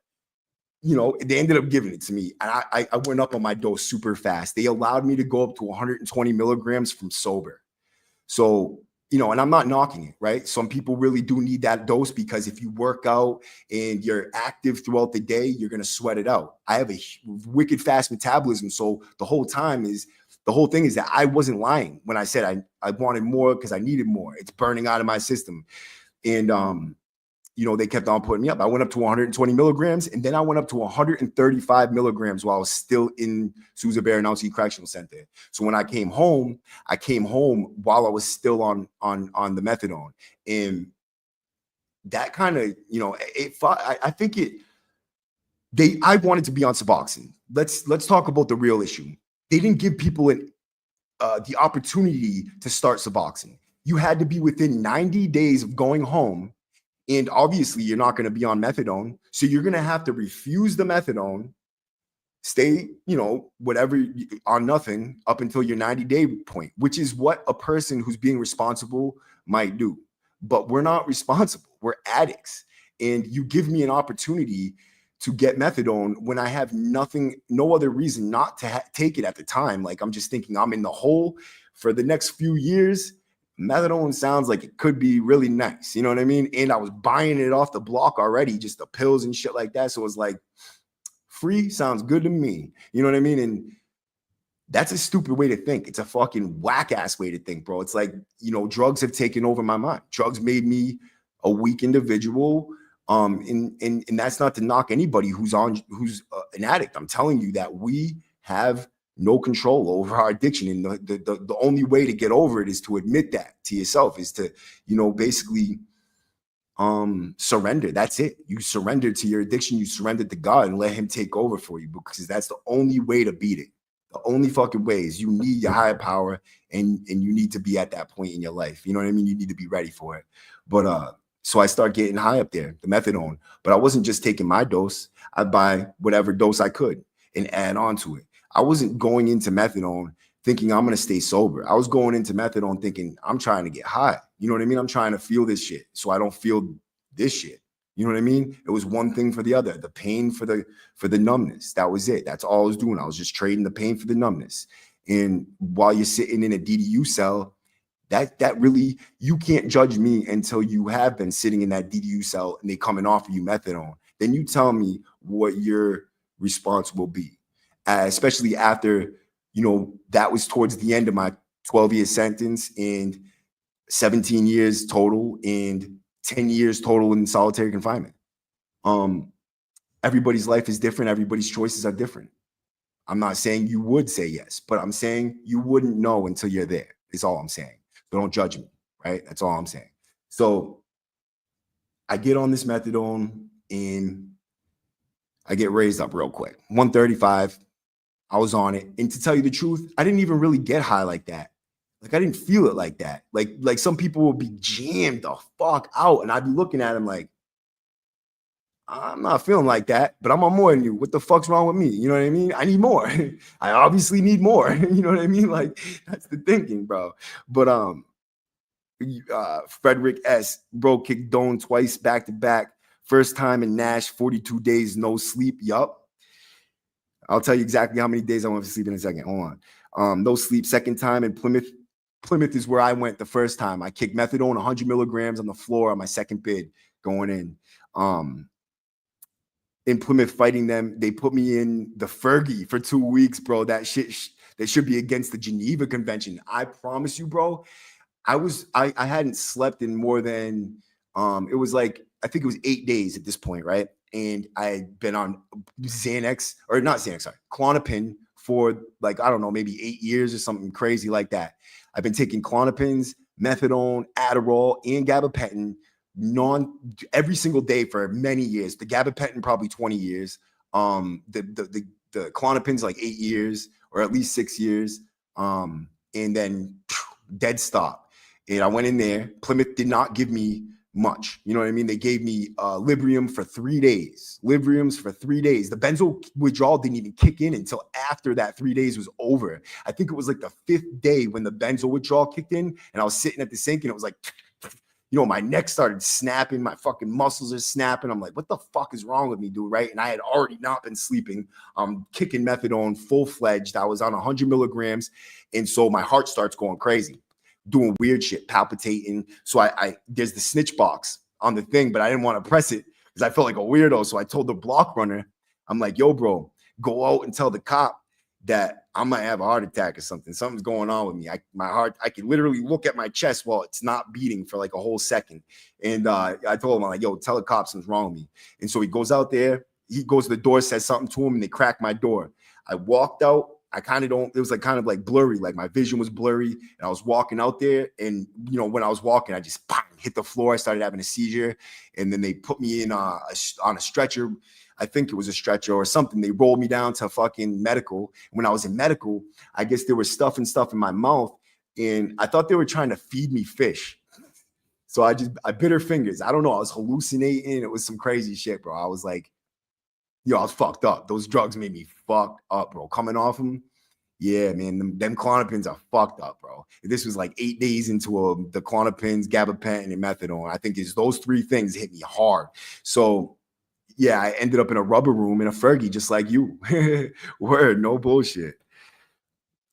you know, they ended up giving it to me. And I went up on my dose super fast. They allowed me to go up to 120 milligrams from sober. So, you know, and I'm not knocking it, right? Some people really do need that dose because if you work out and you're active throughout the day, you're going to sweat it out. I have a wicked fast metabolism. So the whole thing is that I wasn't lying when I said I wanted more because I needed more. It's burning out of my system. And, you know, they kept on putting me up. I went up to 120 milligrams, and then I went up to 135 milligrams while I was still in Sousa Baranowski Correctional Center. So when I came home while I was still on the methadone. And that kind of, you know, I wanted to be on subboxing. Let's talk about the real issue. They didn't give people the opportunity to start subboxing. You had to be within 90 days of going home. And obviously, you're not going to be on methadone. So you're going to have to refuse the methadone, stay, you know, whatever on nothing up until your 90-day point, which is what a person who's being responsible might do. But we're not responsible. We're addicts. And you give me an opportunity to get methadone when I have no other reason not to take it at the time. Like I'm just thinking I'm in the hole for the next few years. Methadone sounds like it could be really nice. You know what I mean? And I was buying it off the block already, just the pills and shit like that. So it's like free sounds good to me. You know what I mean? And that's a stupid way to think. It's a fucking whack ass way to think, bro. It's like, you know, drugs have taken over my mind. Drugs made me a weak individual. And that's not to knock anybody who's an addict. I'm telling you that we have no control over our addiction. And the only way to get over it is to admit that to yourself, is to, you know, basically surrender. That's it. You surrender to your addiction. You surrender to God and let him take over for you, because that's the only way to beat it. The only fucking way is you need your higher power, and you need to be at that point in your life. You know what I mean? You need to be ready for it. But so I start getting high up there, the methadone. But I wasn't just taking my dose. I'd buy whatever dose I could and add on to it. I wasn't going into methadone thinking I'm going to stay sober. I was going into methadone thinking I'm trying to get high. You know what I mean? I'm trying to feel this shit so I don't feel this shit. You know what I mean? It was one thing for the other. The pain for the numbness. That was it. That's all I was doing. I was just trading the pain for the numbness. And while you're sitting in a DDU cell, that really, you can't judge me until you have been sitting in that DDU cell and they come and offer you methadone. Then you tell me what your response will be. Especially after that was towards the end of my 12-year sentence and 17 years total and 10 years total in solitary confinement. Everybody's life is different. Everybody's choices are different. I'm not saying you would say yes, but I'm saying you wouldn't know until you're there, is all I'm saying. So don't judge me, right? That's all I'm saying. So I get on this methadone and I get raised up real quick. 135, I was on it. And to tell you the truth, I didn't even really get high like that. Like I didn't feel it like that. Like some people will be jammed the fuck out and I'd be looking at them like, I'm not feeling like that, but I'm on more than you. What the fuck's wrong with me? You know what I mean? I need more. I obviously need more. You know what I mean? Like that's the thinking, bro. But Frederick S. Bro kicked Doan twice back to back. First time in Nash, 42 days, no sleep. Yup. I'll tell you exactly how many days I went to sleep in a second. Hold on. No sleep. Second time in Plymouth. Plymouth is where I went the first time. I kicked methadone 100 milligrams on the floor on my second bid going in. In Plymouth fighting them, they put me in the Fergie for 2 weeks, bro. That shit that should be against the Geneva Convention. I promise you, bro. I hadn't slept in more than it was like I think it was 8 days at this point, right? And I had been on Xanax or not Xanax, sorry, Klonopin for like I don't know, maybe 8 years or something crazy like that. I've been taking Klonopins, methadone, Adderall, and gabapentin every single day for many years. The gabapentin probably 20 years. The Klonopins like 8 years or at least 6 years. And then dead stop. And I went in there. Plymouth did not give me much. You know what I mean? They gave me Librium for 3 days. Libriums for 3 days. The benzo withdrawal didn't even kick in until after that 3 days was over. I think it was like the 5th day when the benzo withdrawal kicked in and I was sitting at the sink and it was like, my neck started snapping. My fucking muscles are snapping. I'm like, what the fuck is wrong with me, dude? Right? And I had already not been sleeping. I'm kicking methadone full-fledged. I was on 100 milligrams. And so my heart starts going crazy, doing weird shit, palpitating. So I there's the snitch box on the thing, but I didn't want to press it because I felt like a weirdo. So I told the block runner, I'm like, yo, bro, go out and tell the cop that I might have a heart attack or something. Something's going on with me. My heart, I can literally look at my chest while it's not beating for like a whole second. And I told him, I'm like, yo, tell the cops something's wrong with me. And so he goes out there, he goes to the door, says something to him, and they crack my door. I walked out. I kind of it was like kind of like blurry, like my vision was blurry. And I was walking out there. And, when I was walking, I just hit the floor. I started having a seizure. And then they put me in on a stretcher. I think it was a stretcher or something. They rolled me down to fucking medical. When I was in medical, I guess there was stuff in my mouth. And I thought they were trying to feed me fish. So I bit her fingers. I don't know. I was hallucinating. It was some crazy shit, bro. I was like, I was fucked up. Those drugs made me fucked up, bro. Coming off them. Yeah, man. Them Klonopins are fucked up, bro. This was like 8 days into the Klonopins, gabapentin, and methadone. I think it's those 3 things hit me hard. So yeah, I ended up in a rubber room in a Fergie, just like you. Word, no bullshit.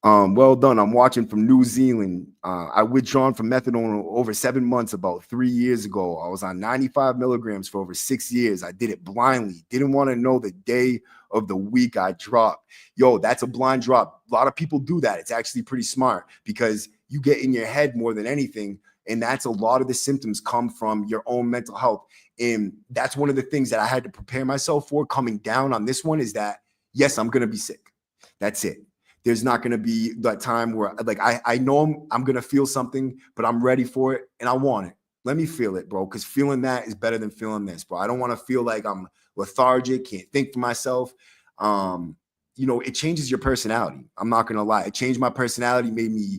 Well done. I'm watching from New Zealand. I withdrawn from methadone over 7 months, about 3 years ago. I was on 95 milligrams for over 6 years. I did it blindly. Didn't want to know the day of the week I dropped. Yo, that's a blind drop. A lot of people do that. It's actually pretty smart because you get in your head more than anything. And that's a lot of the symptoms come from your own mental health. And that's one of the things that I had to prepare myself for coming down on this one is that, yes, I'm going to be sick. That's it. There's not going to be that time where like, I know I'm going to feel something, but I'm ready for it and I want it. Let me feel it, bro. Cause feeling that is better than feeling this, bro. I don't want to feel like I'm lethargic, can't think for myself. It changes your personality. I'm not going to lie. It changed my personality, made me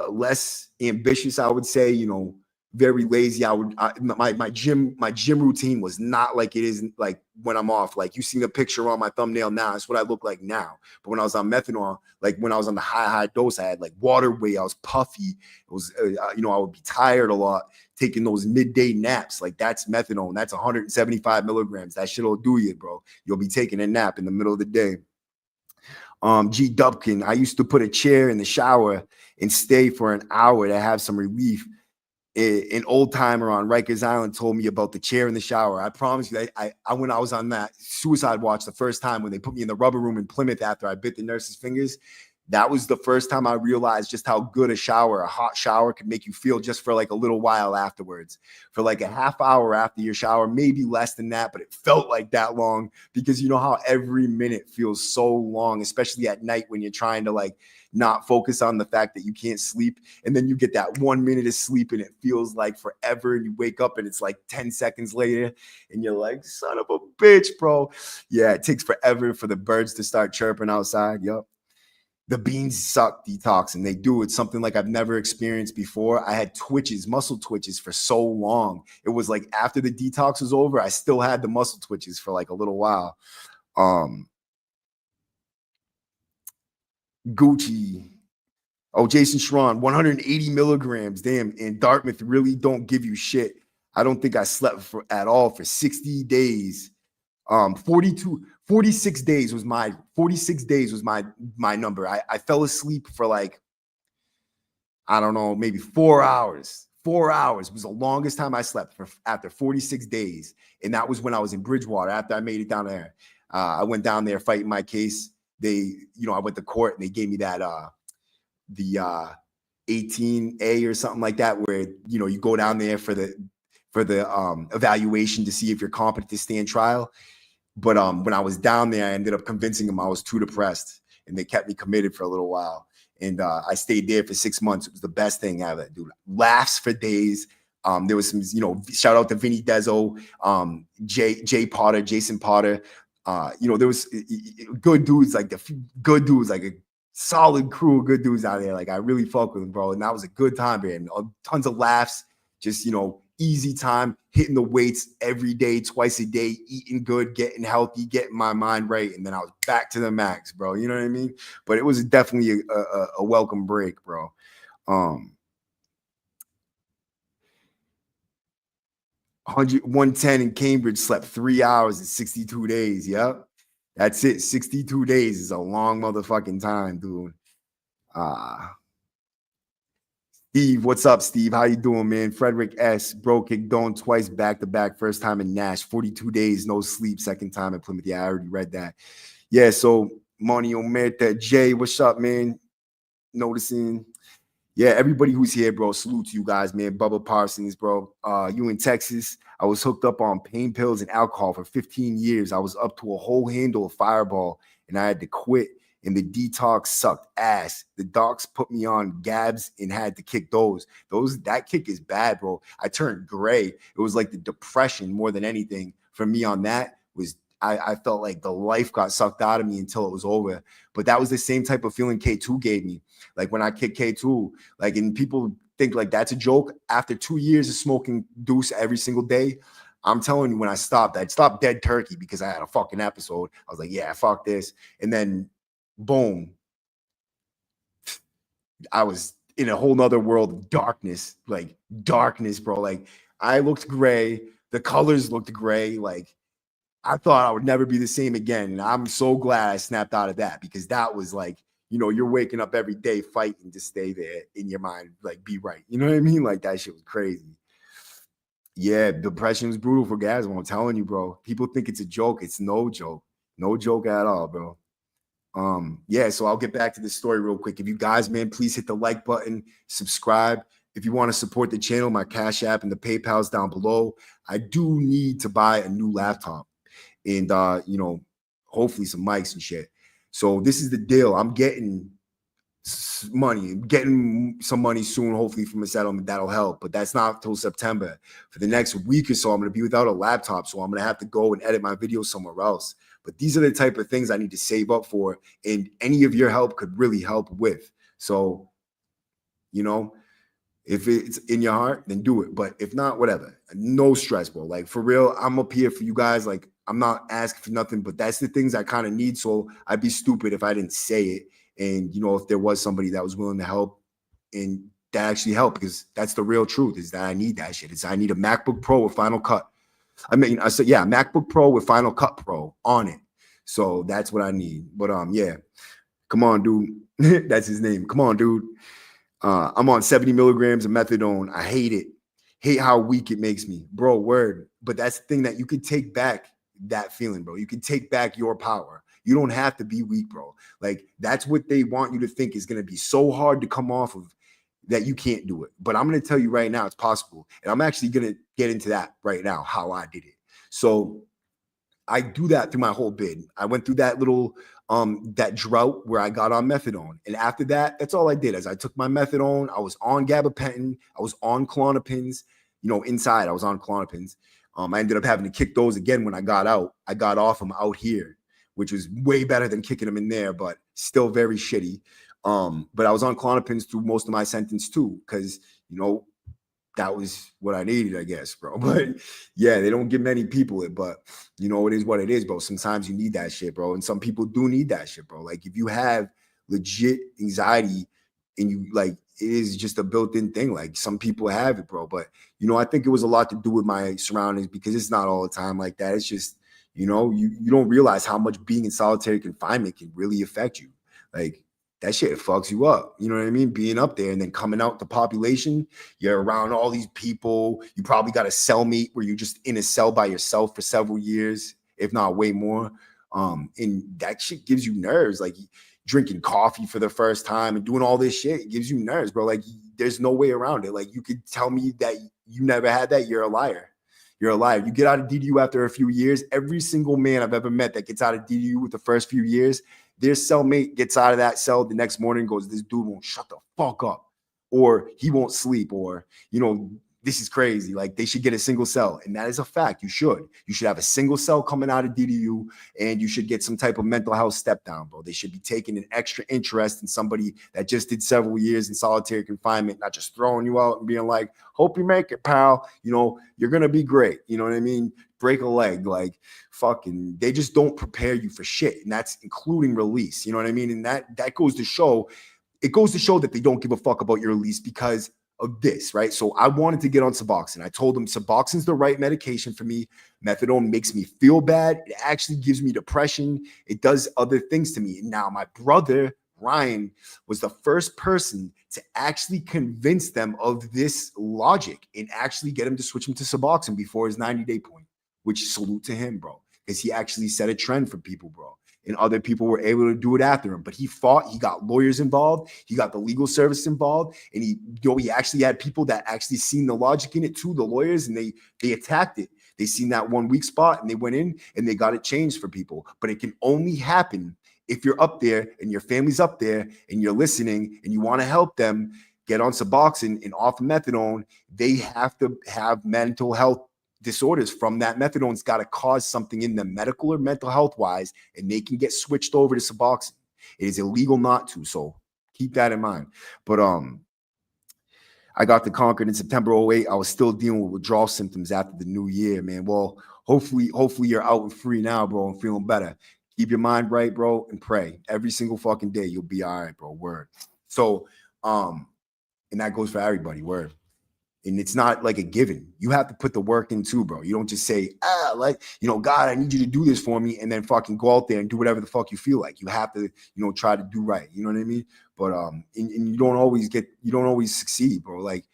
less ambitious, I would say, very lazy. My gym routine was not like it is like when I'm off. Like you see the picture on my thumbnail now, it's what I look like now. But when I was on methadone, like when I was on the high dose, I had like water weight. I was puffy. It was, I would be tired a lot, taking those midday naps. Like that's methadone. That's 175 milligrams. That shit'll do you, bro. You'll be taking a nap in the middle of the day. G Dubkin, I used to put a chair in the shower and stay for an hour to have some relief. an old timer on Rikers Island told me about the chair in the shower. I promise you, I when I was on that suicide watch the first time when they put me in the rubber room in Plymouth after I bit the nurse's fingers, that was the first time I realized just how good a hot shower could make you feel just for like a little while afterwards. For like a half hour after your shower, maybe less than that, but it felt like that long because you know how every minute feels so long, especially at night when you're trying to like not focus on the fact that you can't sleep. And then you get that 1 minute of sleep and it feels like forever. And you wake up and it's like 10 seconds later and you're like, son of a bitch, bro. Yeah, it takes forever for the birds to start chirping outside. Yup. The beans suck detoxing. They do. It's something like I've never experienced before. I had twitches, muscle twitches for so long. It was like after the detox was over, I still had the muscle twitches for like a little while. Gucci. Oh, Jason Schron, 180 milligrams. Damn. And Dartmouth really don't give you shit. I don't think I slept at all for 60 days. 46 days was my 46 days was my number. I fell asleep for like, I don't know, maybe 4 hours. 4 hours was the longest time I slept for after 46 days. And that was when I was in Bridgewater after I made it down there. I went down there fighting my case. I went to court and they gave me that the 18A or something like that, where you go down there for the evaluation to see if you're competent to stand trial. But when I was down there, I ended up convincing them I was too depressed, and they kept me committed for a little while. And I stayed there for 6 months. It was the best thing ever, dude. Laughs for days. There was some, shout out to Vinny Dezo, Jay Potter, Jason Potter. There was good dudes, like a solid crew of good dudes out there. Like I really fuck with them, bro. And that was a good time, man. Tons of laughs, just, easy time, hitting the weights every day, twice a day, eating good, getting healthy, getting my mind right. And then I was back to the max, bro. You know what I mean? But it was definitely a welcome break, bro. 110 in Cambridge, slept 3 hours in 62 days. Yep. That's it. 62 days is a long motherfucking time, dude. Steve, what's up, Steve? How you doing, man? Frederick S. Bro kicked Doan twice back-to-back. First time in Nash. 42 days, no sleep. Second time in Plymouth. Yeah, I already read that. Yeah, so Money Omerta. Jay, what's up, man? Noticing. Yeah, everybody who's here, bro, salute to you guys, man. Bubba Parsons, bro. You in Texas. I was hooked up on pain pills and alcohol for 15 years. I was up to a whole handle of Fireball, and I had to quit. And the detox sucked ass. The docs put me on Gabs and had to kick those. That kick is bad, bro. I turned gray. It was like the depression more than anything for me on that was I felt like the life got sucked out of me until it was over. But that was the same type of feeling K2 gave me. Like when I kicked K2, like, and people think like that's a joke. After 2 years of smoking deuce every single day, I'm telling you, when I stopped dead turkey because I had a fucking episode. I was like, yeah, fuck this. And then boom, I was in a whole nother world of darkness, bro. Like I looked gray. The colors looked gray. Like I thought I would never be the same again. And I'm so glad I snapped out of that because that was like, you're waking up every day fighting to stay there in your mind, like be right. You know what I mean? Like that shit was crazy. Yeah, depression was brutal for Gasmo. I'm telling you, bro. People think it's a joke. It's no joke. No joke at all, bro. Yeah, so I'll get back to this story real quick. If you guys, man, please hit the like button, subscribe. If you want to support the channel, my Cash App and the PayPal's down below. I do need to buy a new laptop and hopefully some mics and shit. So this is the deal. I'm getting some money soon, hopefully from a settlement. That'll help, but that's not till September. For the next week or so, I'm going to be without a laptop, so I'm going to have to go and edit my videos somewhere else. But these are the type of things I need to save up for, and any of your help could really help with. So, if it's in your heart, then do it. But if not, whatever. No stress, bro. Like, for real, I'm up here for you guys. Like, I'm not asking for nothing, but that's the things I kind of need. So I'd be stupid if I didn't say it. And, if there was somebody that was willing to help and that actually helped, because that's the real truth is that I need that shit. I need a MacBook Pro with Final Cut. I said, yeah, MacBook Pro with Final Cut Pro on it. So that's what I need. But yeah, come on, dude. That's his name. Come on, dude. I'm on 70 milligrams of methadone. I hate it. hate how weak it makes me, bro. Word. But that's the thing, that you could take back that feeling, bro. You can take back your power. You don't have to be weak, bro. Like, that's what they want you to think is going to be so hard to come off of, that you can't do it. But I'm going to tell you right now, it's possible. And I'm actually going to get into that right now, how I did it. So I do that through my whole bid. I went through that little that drought where I got on methadone. And after that, that's all I did. As I took my methadone, I was on gabapentin, I was on Klonopins, inside I was on Klonopins. I ended up having to kick those again when I got out. I got off them out here, which was way better than kicking them in there, but still very shitty. But I was on Klonopins through most of my sentence too, because that was what I needed, I guess, bro. But yeah, they don't give many people it, but it is what it is, bro. Sometimes you need that shit, bro. And some people do need that shit, bro. Like, if you have legit anxiety and you like, it is just a built-in thing. Like, some people have it, bro. But I think it was a lot to do with my surroundings, because it's not all the time like that. It's just, you don't realize how much being in solitary confinement can really affect you. Like, that shit fucks you up. You know what I mean? Being up there and then coming out the population, you're around all these people. You probably got a cellmate where you're just in a cell by yourself for several years, if not way more. And that shit gives you nerves. Like, drinking coffee for the first time and doing all this shit, it gives you nerves, bro. Like, there's no way around it. Like, you could tell me that you never had that, you're a liar. You're a liar. You get out of DDU after a few years. Every single man I've ever met that gets out of DDU with the first few years, their cellmate gets out of that cell the next morning and goes, this dude won't shut the fuck up, or he won't sleep, or, this is crazy. Like, they should get a single cell. And that is a fact. You should have a single cell coming out of DDU, and you should get some type of mental health step down, bro. They should be taking an extra interest in somebody that just did several years in solitary confinement, not just throwing you out and being like, hope you make it, pal. You're going to be great. You know what I mean? Break a leg. Like, fucking, they just don't prepare you for shit. And that's including release. You know what I mean? And that goes to show, that they don't give a fuck about your release because of this, right? So I wanted to get on Suboxone. I told them Suboxone's the right medication for me. Methadone makes me feel bad. It actually gives me depression. It does other things to me. And now my brother, Ryan, was the first person to actually convince them of this logic and actually get him to switch him to Suboxone before his 90-day point, which salute to him, bro, because he actually set a trend for people, bro. And other people were able to do it after him. But he fought. He got lawyers involved. He got the legal service involved. And he actually had people that actually seen the logic in it too, the lawyers, and they attacked it. They seen that one weak spot and they went in and they got it changed for people. But it can only happen if you're up there and your family's up there and you're listening and you want to help them get on Suboxone and off methadone. They have to have mental health disorders from that. Methadone's got to cause something in them, medical or mental health wise, and they can get switched over to Suboxone. It is illegal not to, so keep that in mind. But I got the Concord in September 08. I was still dealing with withdrawal symptoms after the new year, man. Well, hopefully you're out and free now, bro, and feeling better. Keep your mind right, bro, and pray every single fucking day. You'll be all right, bro. Word. So and that goes for everybody. Word. And it's not like a given. You have to put the work in too, bro. You don't just say, God, I need you to do this for me, and then fucking go out there and do whatever the fuck you feel like. You have to, try to do right. You know what I mean? But and you don't always succeed, bro. Like,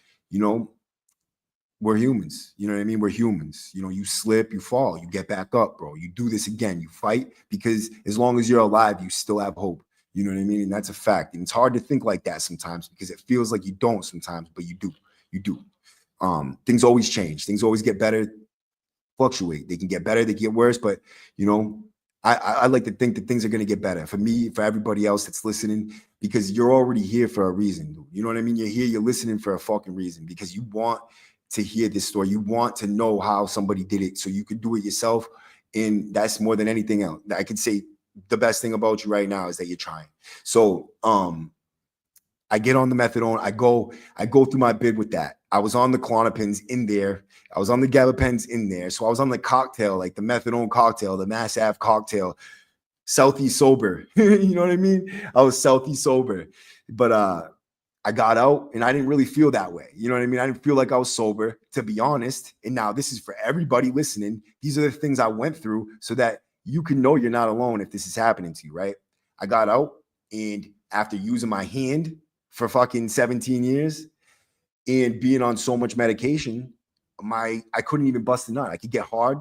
we're humans. You know what I mean? We're humans. You slip, you fall, you get back up, bro. You do this again. You fight, because as long as you're alive, you still have hope. You know what I mean? And that's a fact. And it's hard to think like that sometimes, because it feels like you don't sometimes, but you do. You do. Things always change. Things always get better, fluctuate. They can get better, they get worse, but I like to think that things are going to get better for me, for everybody else that's listening, because you're already here for a reason, dude. You know what I mean? You're here, you're listening for a fucking reason, because you want to hear this story. You want to know how somebody did it so you could do it yourself. And that's more than anything else. I could say the best thing about you right now is that you're trying. So I get on the methadone. I go through my bid with that. I was on the Klonopins in there. I was on the gabapens in there. So I was on the cocktail, like the methadone cocktail, the Mass Ave cocktail, Southie sober. You know what I mean? I was Southie sober. But I got out and I didn't really feel that way. You know what I mean? I didn't feel like I was sober, to be honest. And now this is for everybody listening. These are the things I went through so that you can know you're not alone if this is happening to you, right? I got out, and after using my hand for fucking 17 years and being on so much medication, I couldn't even bust a nut. I could get hard,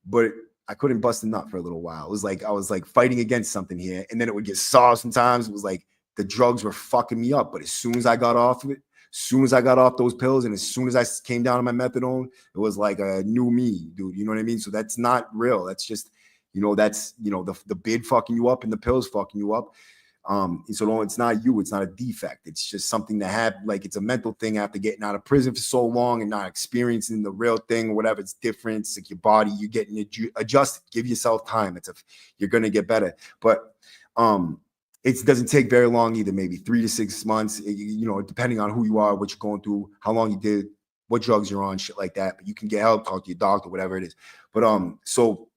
but I couldn't bust a nut for a little while. It was like I was like fighting against something here, and then it would get soft sometimes. It was like the drugs were fucking me up. But as soon as I got off of it, as soon as I got off those pills, and as soon as I came down on my methadone, it was like a new me, dude. You know what I mean? So that's not real. That's just, that's the bid fucking you up and the pills fucking you up. So it's not you, it's not a defect. It's just something that happened. Like, it's a mental thing after getting out of prison for so long and not experiencing the real thing or whatever. It's different. It's like your body, you're getting adjusted. Give yourself time. You're going to get better. But it doesn't take very long either, maybe 3 to 6 months, depending on who you are, what you're going through, how long you did, what drugs you're on, shit like that. But you can get help, talk to your doctor, whatever it is. But so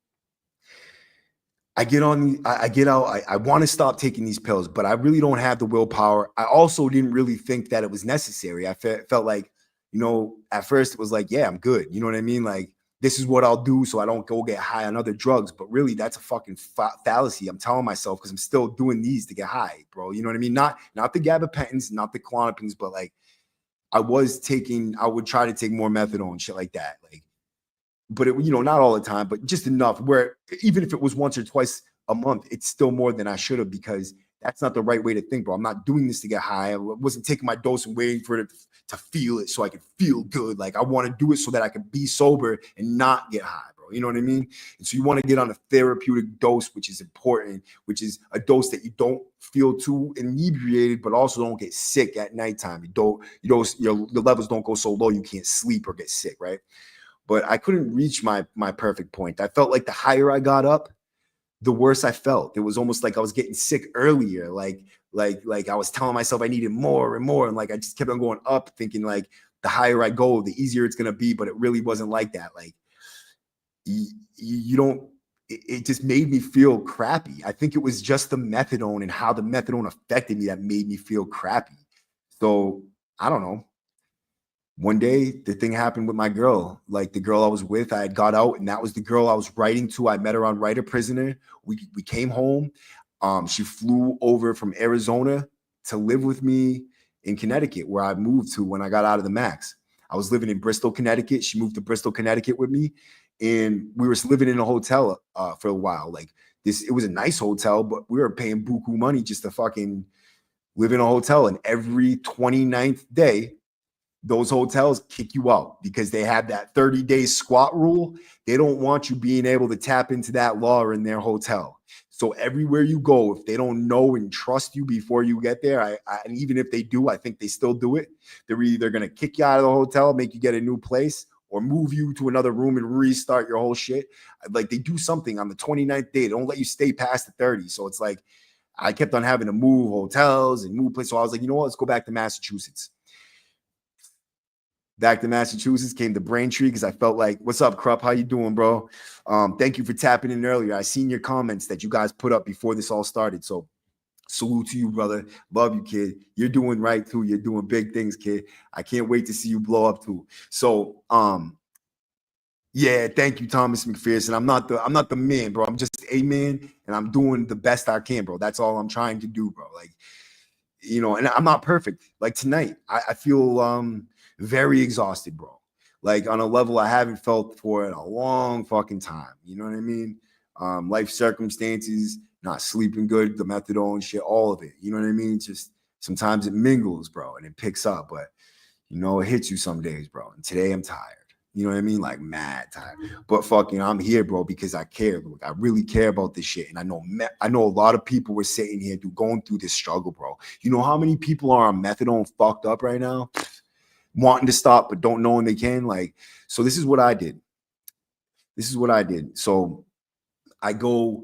I get out. I want to stop taking these pills, but I really don't have the willpower. I also didn't really think that it was necessary. I felt like, at first it was like, yeah, I'm good. You know what I mean? Like, this is what I'll do so I don't go get high on other drugs. But really, that's a fucking fallacy. I'm telling myself, because I'm still doing these to get high, bro. You know what I mean? Not the gabapentins, not the Klonopins, but like I would try to take more methadone, shit like that. Like, but it, not all the time, but just enough where even if it was once or twice a month, it's still more than I should have, because that's not the right way to think, bro. I'm not doing this to get high. I wasn't taking my dose and waiting for it to feel it so I could feel good. Like, I want to do it so that I can be sober and not get high, bro. You know what I mean? And so you want to get on a therapeutic dose, which is important, which is a dose that you don't feel too inebriated, but also don't get sick at nighttime. Your levels don't go so low you can't sleep or get sick, right? But I couldn't reach my perfect point. I felt like the higher I got up, the worse I felt. It was almost like I was getting sick earlier. Like I was telling myself I needed more and more. And like, I just kept on going up, thinking like the higher I go, the easier it's going to be. But it really wasn't like that. Like, it just made me feel crappy. I think it was just the methadone and how the methadone affected me that made me feel crappy. So I don't know. One day, the thing happened with my girl. Like, the girl I was with, I had got out, and that was the girl I was writing to. I met her on Writer Prisoner. We came home. She flew over from Arizona to live with me in Connecticut, where I moved to when I got out of the max. I was living in Bristol, Connecticut. She moved to Bristol, Connecticut with me, and we were living in a hotel for a while. Like, it was a nice hotel, but we were paying buku money just to fucking live in a hotel. And every 29th day, those hotels kick you out because they have that 30-day squat rule. They don't want you being able to tap into that law in their hotel. So everywhere you go, if they don't know and trust you before you get there, and even if they do, I think they still do it. They're either going to kick you out of the hotel, make you get a new place, or move you to another room and restart your whole shit. Like, they do something on the 29th day. They don't let you stay past the 30. So it's like, I kept on having to move hotels and move places. So I was like, you know what? Let's go back to Massachusetts. Back to Massachusetts, came to Braintree because I felt like, what's up, Krupp? How you doing, bro? Thank you for tapping in earlier. I seen your comments that you guys put up before this all started. So salute to you, brother. Love you, kid. You're doing right too. You're doing big things, kid. I can't wait to see you blow up too. So yeah, thank you, Thomas McPherson. I'm not the man, bro. I'm just a man, and I'm doing the best I can, bro. That's all I'm trying to do, bro. Like, and I'm not perfect. Like, tonight, I feel very exhausted, bro. Like, on a level I haven't felt for in a long fucking time. You know what I mean? Life circumstances, not sleeping good, the methadone shit, all of it. You know what I mean? Just sometimes it mingles, bro, and it picks up. But, it hits you some days, bro. And today I'm tired. You know what I mean? Like, mad tired. But fucking, I'm here, bro, because I care. Look, I really care about this shit. And I know a lot of people were sitting here going through this struggle, bro. You know how many people are on methadone fucked up right now? Wanting to stop, but don't know when they can. Like, so this is what I did. So I go,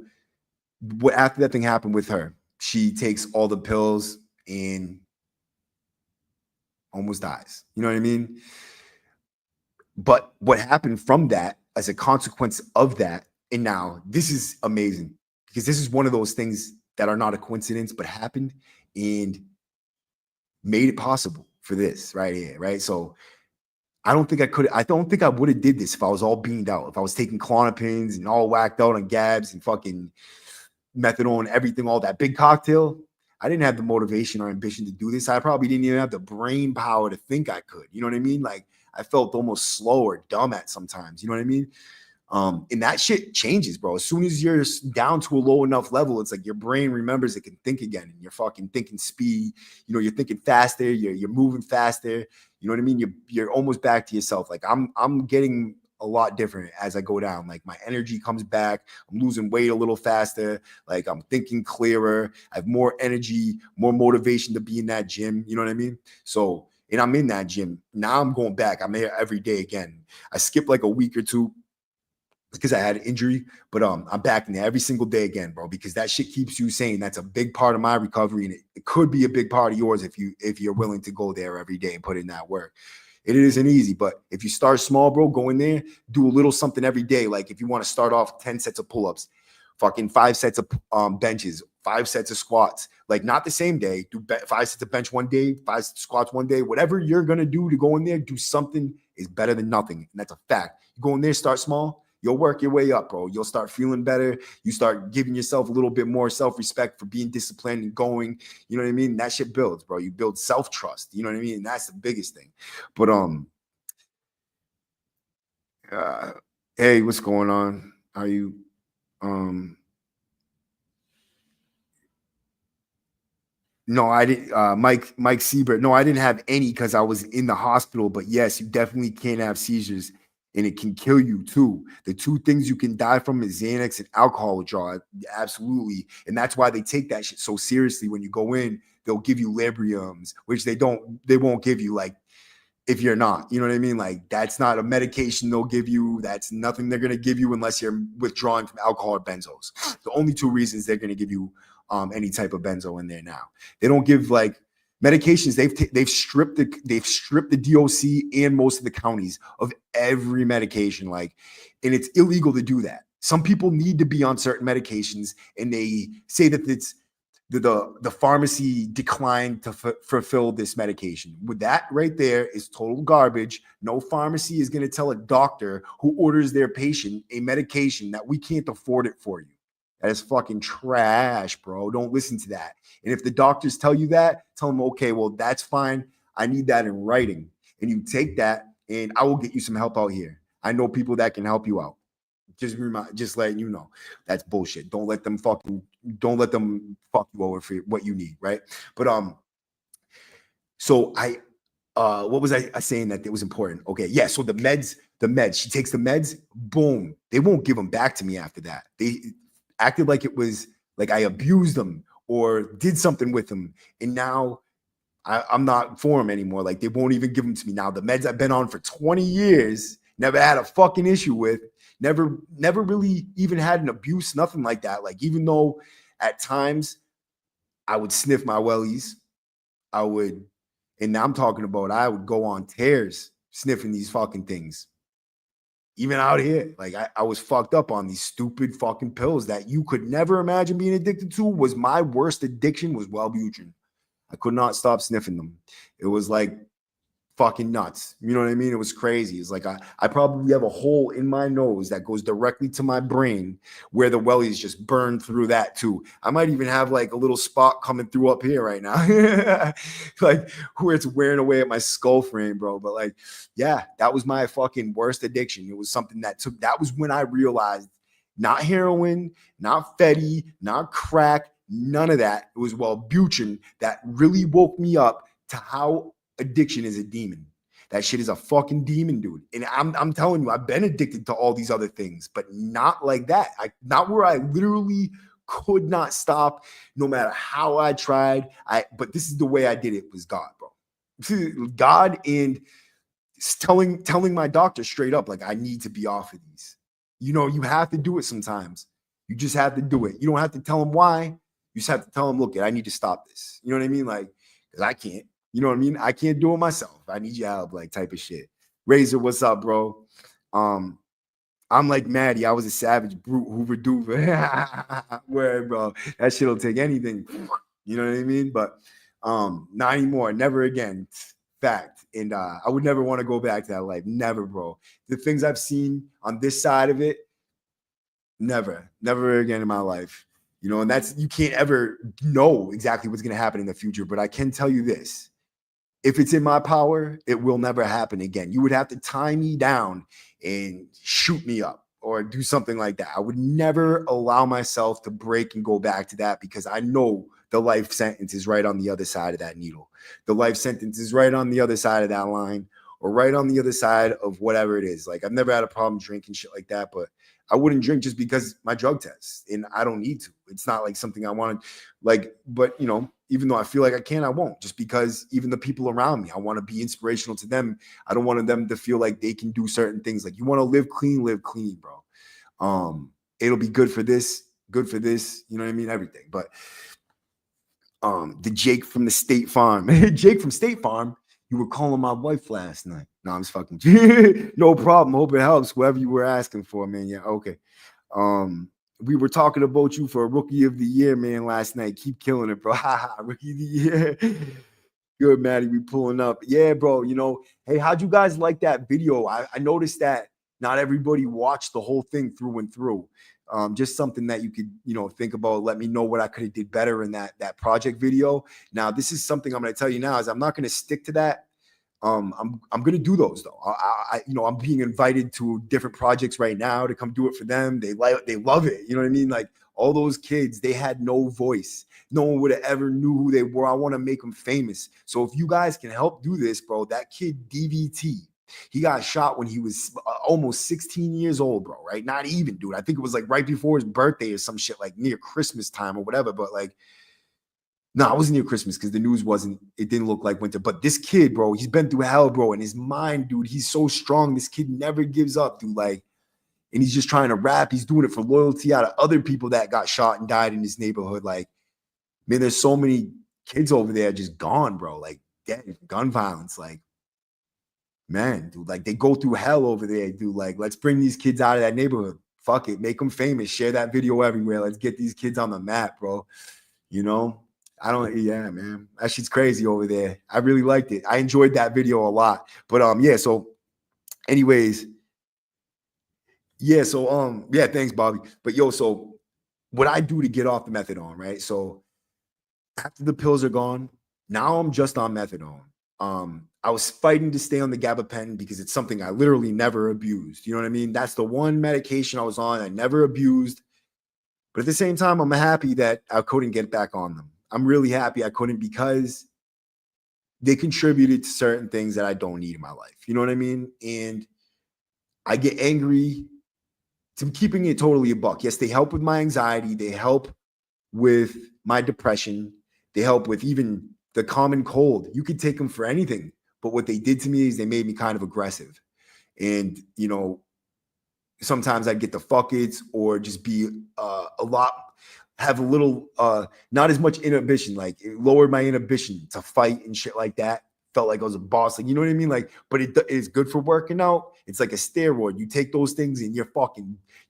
after that thing happened with her, she takes all the pills and almost dies. You know what I mean? But what happened from that, as a consequence of that, and now this is amazing, because this is one of those things that are not a coincidence, but happened and made it possible for this right here, right? So I don't think I would have did this if I was all beamed out, if I was taking Klonopins and all whacked out on Gabs and fucking methadone, everything, all that big cocktail. I didn't have the motivation or ambition to do this. I probably didn't even have the brain power to think I could. You know what I mean? Like I felt almost slow or dumb at sometimes. You know what I mean? And that shit changes, bro. As soon as you're down to a low enough level, it's like your brain remembers it can think again, and you're fucking thinking speed. You know, you're thinking faster. You're moving faster. You know what I mean? You're almost back to yourself. Like I'm getting a lot different as I go down. Like my energy comes back. I'm losing weight a little faster. Like I'm thinking clearer. I have more energy, more motivation to be in that gym. You know what I mean? So, and I'm in that gym now. I'm going back. I'm there every day again. I skipped like a week or two because I had an injury, but I'm back in there every single day again, bro, because that shit keeps you sane. That's a big part of my recovery, and it could be a big part of yours if you're willing to go there every day and put in that work. It isn't easy, but if you start small, bro, go in there, do a little something every day. Like if you want to start off 10 sets of pull-ups, fucking 5 sets of benches, 5 sets of squats, like not the same day, do 5 sets of bench one day, 5 squats one day, whatever you're going to do to go in there, do something is better than nothing. And that's a fact. You go in there, start small, you'll work your way up, bro. You'll start feeling better. You start giving yourself a little bit more self-respect for being disciplined and going. You know what I mean? That shit builds, bro. You build self-trust. You know what I mean? And that's the biggest thing. But hey, what's going on? Are you No, I didn't. Mike Siebert. No, I didn't have any because I was in the hospital. But yes, you definitely can have seizures, and it can kill you too. The two things you can die from is Xanax and alcohol withdrawal. Absolutely, and that's why they take that shit so seriously. When you go in, they'll give you Libriums, which they won't give you like if you're not. You know what I mean? Like that's not a medication they'll give you. That's nothing they're gonna give you unless you're withdrawing from alcohol or benzos. The only two reasons they're gonna give you any type of benzo in there now. They don't give like medications. They've stripped the DOC and most of the counties of every medication. Like, and it's illegal to do that. Some people need to be on certain medications, and they say that it's the pharmacy declined to fulfill this medication. With that right there is total garbage. No pharmacy is going to tell a doctor who orders their patient a medication that we can't afford it for you. That is fucking trash, bro. Don't listen to that. And if the doctors tell you that, tell them, okay, well, that's fine. I need that in writing. And you take that, and I will get you some help out here. I know people that can help you out. Just letting you know that's bullshit. Don't let them fuck you over for what you need, right? But so what was I saying that it was important? Okay, yeah. So the meds. She takes the meds. Boom. They won't give them back to me after that. They acted like it was like I abused them or did something with them, and now I'm not for them anymore. Like they won't even give them to me now. The meds I've been on for 20 years, never had a fucking issue with, never really even had an abuse, nothing like that. Like even though at times I would sniff my wellies, and now I'm talking about I would go on tears sniffing these fucking things. Even out here, like I was fucked up on these stupid fucking pills that you could never imagine being addicted to. Was my worst addiction was Wellbutrin. I could not stop sniffing them. It was like fucking nuts. You know what I mean? It was crazy. It's like I probably have a hole in my nose that goes directly to my brain where the wellies just burn through that too. I might even have like a little spot coming through up here right now. Like where it's wearing away at my skull frame, bro. But like, yeah, that was my fucking worst addiction. It was something that was when I realized not heroin, not Fetty, not crack, none of that. It was Wellbutrin that really woke me up to how addiction is a demon. That shit is a fucking demon, dude. And I'm telling you, I've been addicted to all these other things, but not like that. Not where I literally could not stop, no matter how I tried. But this is the way I did it. Was God, bro. God, and telling my doctor straight up, like I need to be off of these. You know, you have to do it sometimes. You just have to do it. You don't have to tell him why. You just have to tell him, look, I need to stop this. You know what I mean? Like, because I can't. You know what I mean? I can't do it myself. I need your help, like type of shit. Razor, what's up, bro? I'm like Maddie. I was a savage brute, Hoover Doover. Word, bro. That shit'll take anything. You know what I mean? But not anymore. Never again. Fact. And I would never want to go back to that life. Never, bro. The things I've seen on this side of it, never again in my life. You know, and that's, you can't ever know exactly what's going to happen in the future. But I can tell you this: if it's in my power, it will never happen again. You would have to tie me down and shoot me up or do something like that. I would never allow myself to break and go back to that, because I know the life sentence is right on the other side of that needle. The life sentence is right on the other side of that line, or right on the other side of whatever it is. Like, I've never had a problem drinking shit like that, but I wouldn't drink just because my drug test, and I don't need to. It's not like something I want to, like, but you know, even though I feel like I can, I won't, just because even the people around me, I want to be inspirational to them. I don't want them to feel like they can do certain things. Like, you want to live clean, bro. It'll be good for this, you know what I mean? Everything. But the Jake from the State Farm, Jake from State Farm, you were calling my wife last night. No, I'm just fucking. No problem. Hope it helps. Whoever you were asking for, man. Yeah, okay. We were talking about you for Rookie of the Year, man, last night. Keep killing it, bro. Rookie of the Year. Good, Maddie. We pulling up. Yeah, bro. You know, hey, how'd you guys like that video? I noticed that not everybody watched the whole thing through and through. Just something that you could, you know, think about. Let me know what I could have did better in that project video. Now, this is something I'm going to tell you now, is I'm not going to stick to that. I'm going to do those though. You know, I'm being invited to different projects right now to come do it for them. They love it. You know what I mean? Like, all those kids, they had no voice. No one would have ever knew who they were. I want to make them famous. So if you guys can help do this, bro, that kid DVT, he got shot when he was almost 16 years old, bro, right? Not even, dude. I think it was like right before his birthday or some shit, like near Christmas time or whatever. But like, no, it wasn't near Christmas, because the news it didn't look like winter. But this kid, bro, he's been through hell, bro. And his mind, dude, he's so strong. This kid never gives up, dude. Like, and he's just trying to rap. He's doing it for loyalty out of other people that got shot and died in his neighborhood. Like, man, there's so many kids over there just gone, bro. Like, dead, gun violence. Like, man, dude, like, they go through hell over there, dude. Like, let's bring these kids out of that neighborhood. Fuck it. Make them famous. Share that video everywhere. Let's get these kids on the map, bro. You know? Yeah, man. That shit's crazy over there. I really liked it. I enjoyed that video a lot. But yeah, so anyways, yeah, so yeah, thanks, Bobby. But yo, so what I do to get off the methadone, right? So after the pills are gone, now I'm just on methadone. I was fighting to stay on the gabapentin because it's something I literally never abused. You know what I mean? That's the one medication I was on, I never abused. But at the same time, I'm happy that I couldn't get back on them. I'm really happy I couldn't, because they contributed to certain things that I don't need in my life. You know what I mean? And I get angry. To keeping it totally a buck. Yes, they help with my anxiety. They help with my depression. They help with even the common cold. You could take them for anything. But what they did to me is they made me kind of aggressive. And, you know, sometimes I get the fuck it's, or just be have a little, not as much inhibition. Like, it lowered my inhibition to fight and shit like that. Felt like I was a boss. Like, you know what I mean? Like, but it is good for working out. It's like a steroid. You take those things and you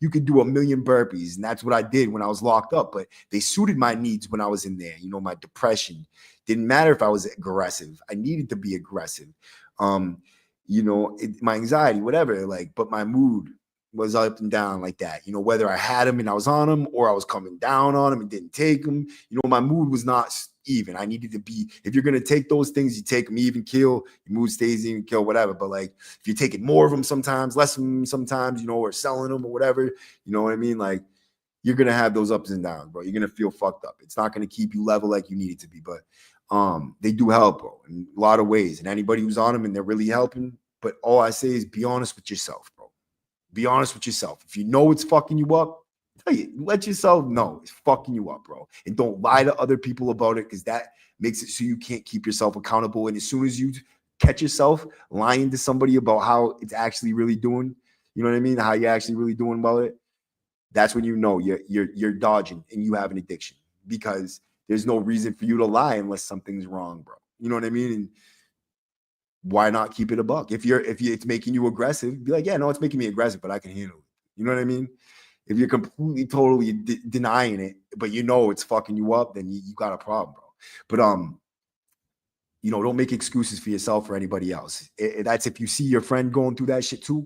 could do 1,000,000 burpees. And that's what I did when I was locked up. But they suited my needs when I was in there. You know, my depression. Didn't matter if I was aggressive. I needed to be aggressive. You know, my anxiety, whatever. Like, but my mood was up and down like that. You know, whether I had them and I was on them, or I was coming down on them and didn't take them. You know, my mood was not even. I needed to be, if you're going to take those things, you take them even kill, your mood stays even kill, whatever. But like, if you're taking more of them sometimes, less of them sometimes, you know, or selling them or whatever, you know what I mean? Like, you're going to have those ups and downs, bro. You're going to feel fucked up. It's not going to keep you level like you need it to be. But they do help, bro, in a lot of ways. And anybody who's on them and they're really helping, but all I say is be honest with yourself, bro. Be honest with yourself. If you know it's fucking you up, let yourself know it's fucking you up, bro. And don't lie to other people about it, because that makes it so you can't keep yourself accountable. And as soon as you catch yourself lying to somebody about how it's actually really doing, you know what I mean? How you're actually really doing about it, that's when you know you're dodging and you have an addiction, because there's no reason for you to lie unless something's wrong, bro. You know what I mean? And why not keep it a buck? If it's making you aggressive, be like, yeah, no, it's making me aggressive, but I can handle it. You know what I mean? If you're completely, totally denying it, but you know it's fucking you up, then you got a problem, bro. But you know, don't make excuses for yourself or anybody else. That's if you see your friend going through that shit too,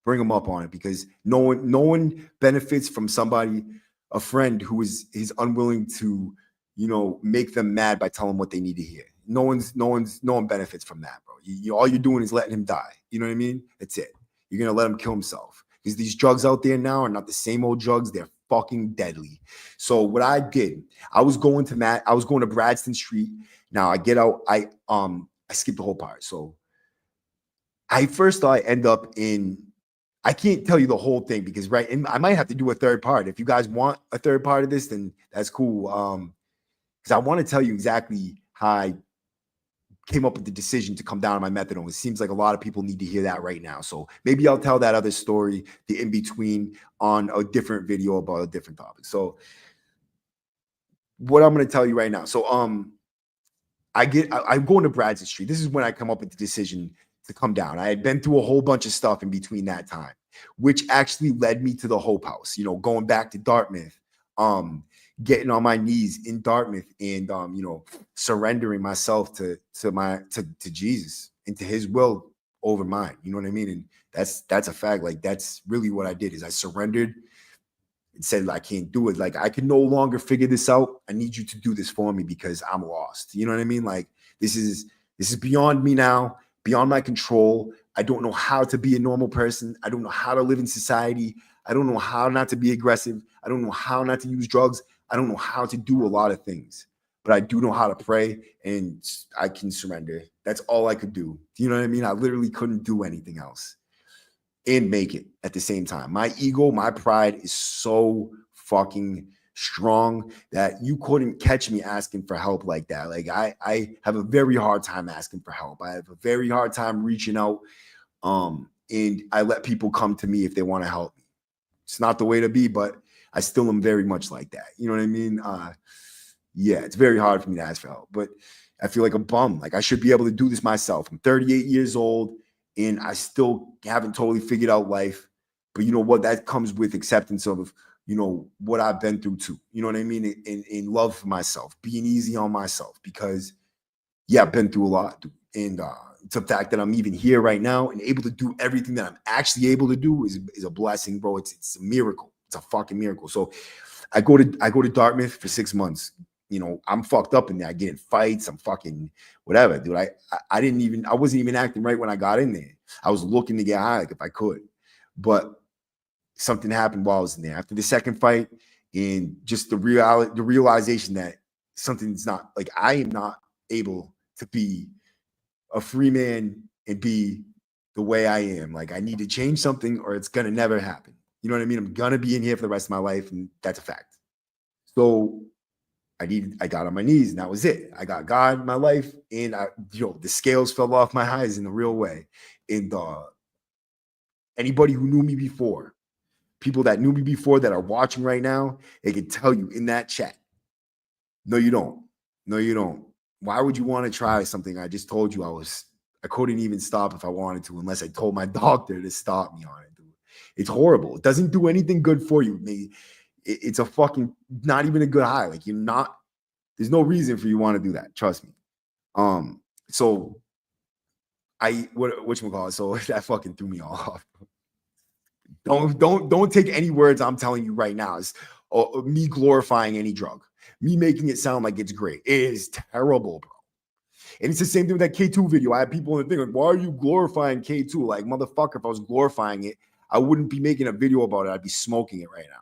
bring them up on it, because no one benefits from somebody a friend who is unwilling to, make them mad by telling them what they need to hear. No one benefits from that, bro. All you're doing is letting him die. You know what I mean? That's it. You're gonna let him kill himself because these drugs out there now are not the same old drugs. They're fucking deadly. So what I did, I was going to Bradston Street. Now I get out. I skipped the whole part. So I first thought I end up in. I can't tell you the whole thing because and I might have to do a third part. If you guys want a third part of this, then that's cool. Because I want to tell you exactly how I came up with the decision to come down on my methadone. It seems like a lot of people need to hear that right now. So maybe I'll tell that other story, the in between, on a different video about a different topic. So what I'm going to tell you right now. So I'm going to Bradston Street. This is when I come up with the decision to come down. I had been through a whole bunch of stuff in between that time, which actually led me to the Hope House, going back to Dartmouth, getting on my knees in Dartmouth and, surrendering myself to Jesus and to his will over mine. You know what I mean? And that's a fact. Like, that's really what I did is I surrendered and said, I can't do it. Like, I can no longer figure this out. I need you to do this for me because I'm lost. You know what I mean? Like, this is beyond me now, beyond my control. I don't know how to be a normal person. I don't know how to live in society. I don't know how not to be aggressive. I don't know how not to use drugs. I don't know how to do a lot of things, but I do know how to pray and I can surrender. That's all I could do. You know what I mean? I literally couldn't do anything else and make it at the same time. My ego, my pride is so fucking strong that you couldn't catch me asking for help like that. Like, I have a very hard time asking for help. I have a very hard time reaching out. And I let people come to me if they want to help me. It's not the way to be, but I still am very much like that. You know what I mean? Yeah, it's very hard for me to ask for help, but I feel like a bum. Like, I should be able to do this myself. I'm 38 years old and I still haven't totally figured out life. But you know what? That comes with acceptance of, what I've been through too. You know what I mean? And love for myself, being easy on myself because, yeah, I've been through a lot. And it's a fact that I'm even here right now and able to do everything that I'm actually able to do is a blessing, bro. It's a miracle. It's a fucking miracle. So I go to Dartmouth for 6 months. I'm fucked up in there. I get in fights. I'm fucking whatever, dude. I wasn't even acting right when I got in there. I was looking to get high, like, if I could, but something happened while I was in there. After the second fight, and just the realization that something's not, like, I am not able to be a free man and be the way I am. Like, I need to change something or it's gonna never happen. You know what I mean? I'm gonna be in here for the rest of my life, and that's a fact. So I got on my knees, and that was it. I got God in my life, and the scales fell off my eyes in the real way. And anybody who knew me before, people that knew me before that are watching right now, they can tell you in that chat, no, you don't. No, you don't. Why would you want to try something I just told you I couldn't even stop if I wanted to, unless I told my doctor to stop me on it, dude. It's horrible. It doesn't do anything good for you. It's a fucking, not even a good high. Like, there's no reason for you to want to do that. Trust me. So whatchamacallit? So that fucking threw me off. Don't take any words I'm telling you right now as me glorifying any drug, me making it sound like it's great. It is terrible, bro. And it's the same thing with that K2 video. I had people in the thing like, why are you glorifying K2? Like, motherfucker, if I was glorifying it, I wouldn't be making a video about it. I'd be smoking it right now.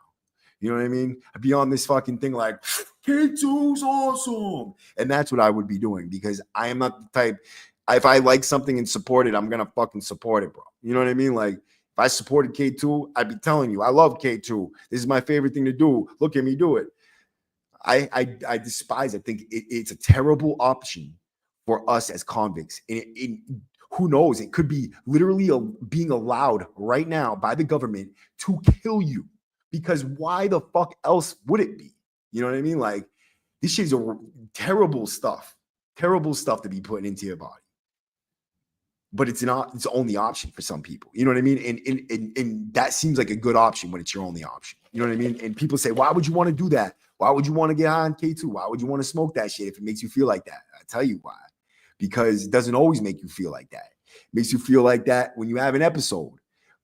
You know what I mean? I'd be on this fucking thing like, K2's awesome. And that's what I would be doing, because I am not the type, if I like something and support it, I'm going to fucking support it, bro. You know what I mean? Like, if I supported K2, I'd be telling you, I love K2. This is my favorite thing to do. Look at me do it. I despise it. I think it's a terrible option for us as convicts. And who knows? It could be literally being allowed right now by the government to kill you, because why the fuck else would it be? You know what I mean? Like, this shit's terrible stuff to be putting into your body. But it's not, it's the only option for some people. You know what I mean? And that seems like a good option when it's your only option. You know what I mean? And people say, why would you want to do that? Why would you want to get high on K2? Why would you want to smoke that shit if it makes you feel like that? I tell you why. Because it doesn't always make you feel like that. It makes you feel like that when you have an episode.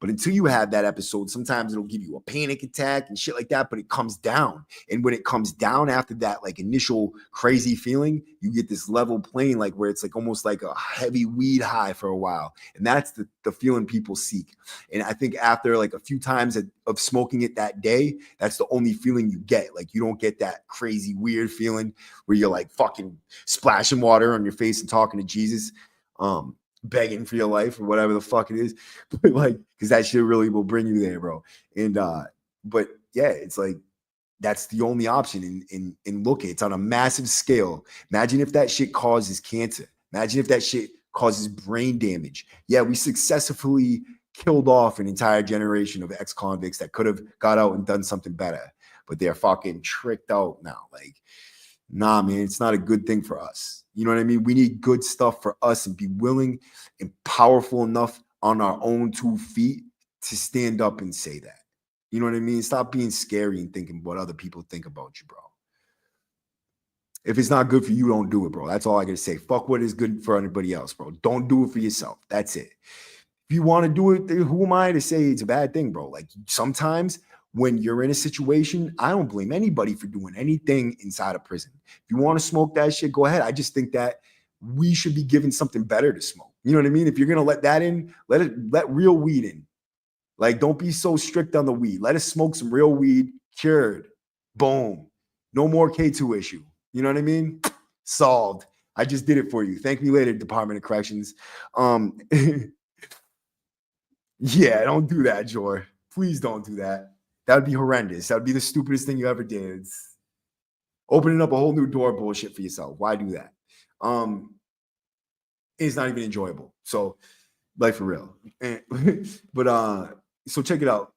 But until you have that episode, sometimes it'll give you a panic attack and shit like that, but it comes down. And when it comes down after that, like initial crazy feeling, you get this level plane, like where it's like almost like a heavy weed high for a while. And that's the feeling people seek. And I think after like a few times of smoking it that day, that's the only feeling you get. Like you don't get that crazy weird feeling where you're like fucking splashing water on your face and talking to Jesus, begging for your life or whatever the fuck it is. But like, because that shit really will bring you there, bro. And but yeah, it's like that's the only option. And look, it's on a massive scale. Imagine if that shit causes cancer. Imagine if that shit causes brain damage. Yeah, we successfully killed off an entire generation of ex-convicts that could have got out and done something better, but they're fucking tricked out now. Like, nah, man, it's not a good thing for us. You know what I mean? We need good stuff for us and be willing and powerful enough on our own 2 feet to stand up and say that. You know what I mean? Stop being scary and thinking what other people think about you, bro. If it's not good for you, don't do it, bro. That's all I gotta say. Fuck what is good for anybody else, bro. Don't do it for yourself. That's it. If you want to do it, who am I to say it's a bad thing, bro? Like sometimes when you're in a situation, I don't blame anybody for doing anything inside of prison. If you want to smoke that shit, go ahead. I just think that we should be given something better to smoke. You know what I mean? If you're gonna let that in, let real weed in. Like, don't be so strict on the weed. Let us smoke some real weed, cured. Boom. No more K2 issue. You know what I mean? Solved. I just did it for you. Thank me later, Department of Corrections. Yeah, don't do that, Jor. Please don't do that. That would be horrendous. That would be the stupidest thing you ever did. It's opening up a whole new door bullshit for yourself. Why do that? It's not even enjoyable. So, like for real. But so check it out.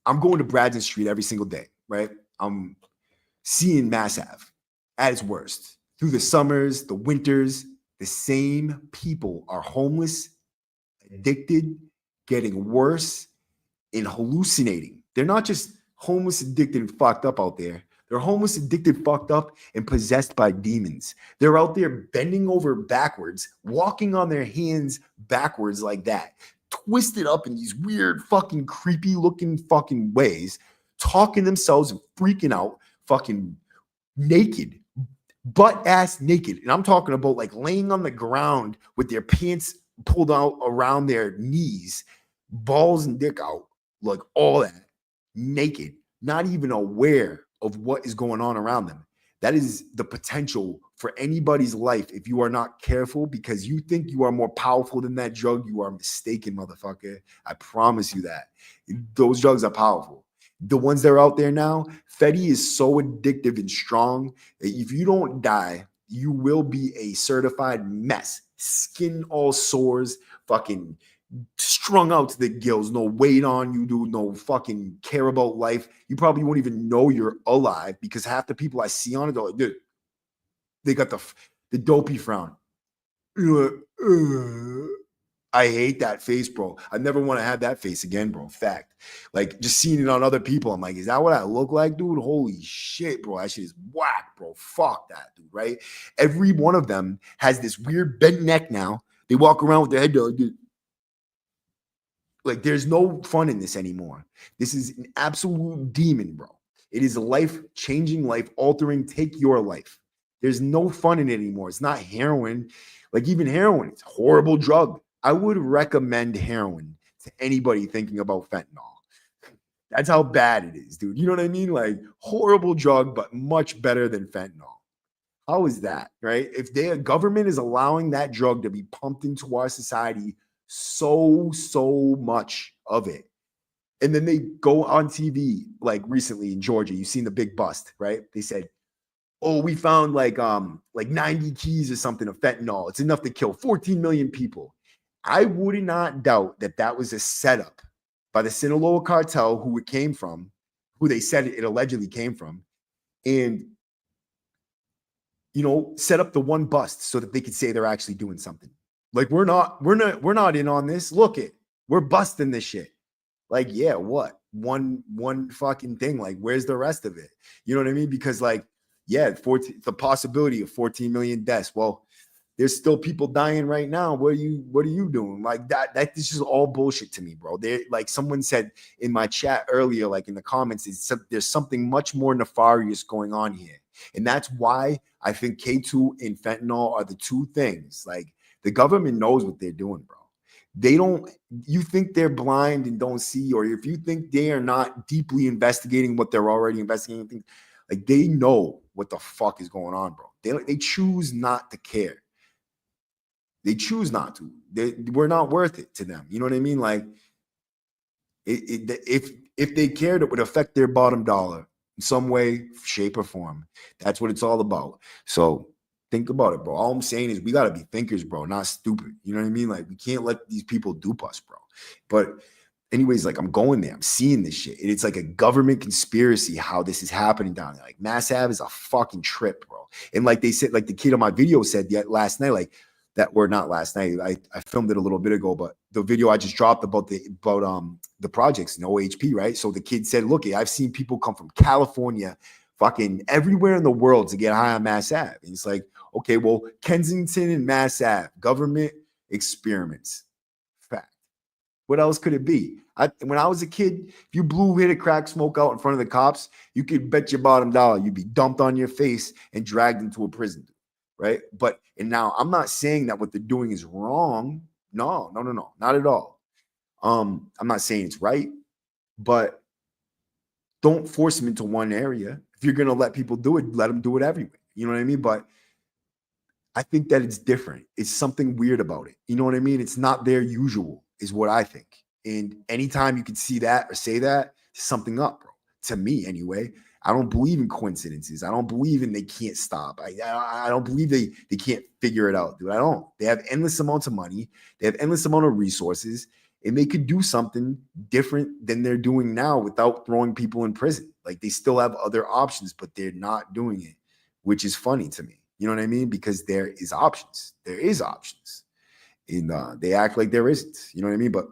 I'm going to Brandon Street every single day, right? I'm seeing Mass Ave at its worst. Through the summers, the winters, the same people are homeless, addicted, getting worse, and hallucinating. They're not just homeless, addicted, and fucked up out there. They're homeless, addicted, fucked up, and possessed by demons. They're out there bending over backwards, walking on their hands backwards like that, twisted up in these weird, fucking creepy looking fucking ways, talking themselves and freaking out, fucking naked, butt ass naked. And I'm talking about like laying on the ground with their pants pulled out around their knees, balls and dick out, like all that, naked, not even aware of what is going on around them. That is the potential for anybody's life if you are not careful, because you think you are more powerful than that drug. You are mistaken, motherfucker. I promise you that. Those drugs are powerful. The ones that are out there now, Fetty is so addictive and strong that if you don't die, you will be a certified mess. Skin all sores, fucking strung out to the gills, no weight on you, do no fucking care about life. You probably won't even know you're alive because half the people I see on it, they're like, dude, they got the dopey frown. I hate that face, bro. I never want to have that face again, bro. Fact. Like just seeing it on other people, I'm like, is that what I look like, dude? Holy shit, bro. That shit is whack, bro. Fuck that, dude, right? Every one of them has this weird bent neck now. They walk around with their head down, dude. Like there's no fun in this anymore. This is an absolute demon, bro. It is life-changing, life-altering. Take your life. There's no fun in it anymore. It's not heroin. Like even heroin, it's a horrible drug. I would recommend heroin to anybody thinking about fentanyl. That's how bad it is, dude. You know what I mean? Like horrible drug, but much better than fentanyl. How is that, right? If the government is allowing that drug to be pumped into our society, so much of it, and then they go on TV, like recently in Georgia, you've seen the big bust, right? They said, oh, we found like 90 keys or something of fentanyl. It's enough to kill 14 million people. I would not doubt that that was a setup by the Sinaloa cartel, who it came from, who they said it allegedly came from, and set up the one bust so that they could say they're actually doing something. Like we're not in on this. Look it, we're busting this shit. Like, yeah, what? One fucking thing. Like, where's the rest of it? You know what I mean? Because like, yeah, the possibility of 14 million deaths. Well, there's still people dying right now. What are you doing? Like that is just all bullshit to me, bro. There, like someone said in my chat earlier, like in the comments, there's something much more nefarious going on here. And that's why I think K2 and fentanyl are the two things. Like the government knows what they're doing, bro. They don't, you think they're blind and don't see, or if you think they are not deeply investigating what they're already investigating, like they know what the fuck is going on, bro. They choose not to care. They choose not to. We're not worth it to them. You know what I mean? Like if they cared, it would affect their bottom dollar in some way, shape, or form. That's what it's all about. So think about it, bro. All I'm saying is we got to be thinkers, bro, not stupid. You know what I mean? Like we can't let these people dupe us, bro. But anyways, like I'm going there. I'm seeing this shit. And it's like a government conspiracy how this is happening down there. Like Mass Ave is a fucking trip, bro. And like they said, like the kid on my video said last night, like that were not last night. I filmed it a little bit ago, but the video I just dropped about the projects in OHP, right? So the kid said, look, I've seen people come from California, fucking everywhere in the world to get high on Mass Ave. And it's like, okay, well, Kensington and Mass Ave, government experiments. Fact. What else could it be? When I was a kid, if you hit a crack smoke out in front of the cops, you could bet your bottom dollar you'd be dumped on your face and dragged into a prison, right? And now I'm not saying that what they're doing is wrong. No, not at all. I'm not saying it's right, but don't force them into one area. If you're gonna let people do it, let them do it everywhere. You know what I mean? But I think that it's different. It's something weird about it. You know what I mean? It's not their usual, is what I think. And anytime you can see that or say that, something up, bro. To me, anyway. I don't believe in coincidences. I don't believe in they can't stop. I don't believe they can't figure it out, dude. I don't. They have endless amounts of money. They have endless amount of resources, and they could do something different than they're doing now without throwing people in prison. Like they still have other options, but they're not doing it, which is funny to me. You know what I mean? Because there is options. There is options. And they act like there isn't. You know what I mean? But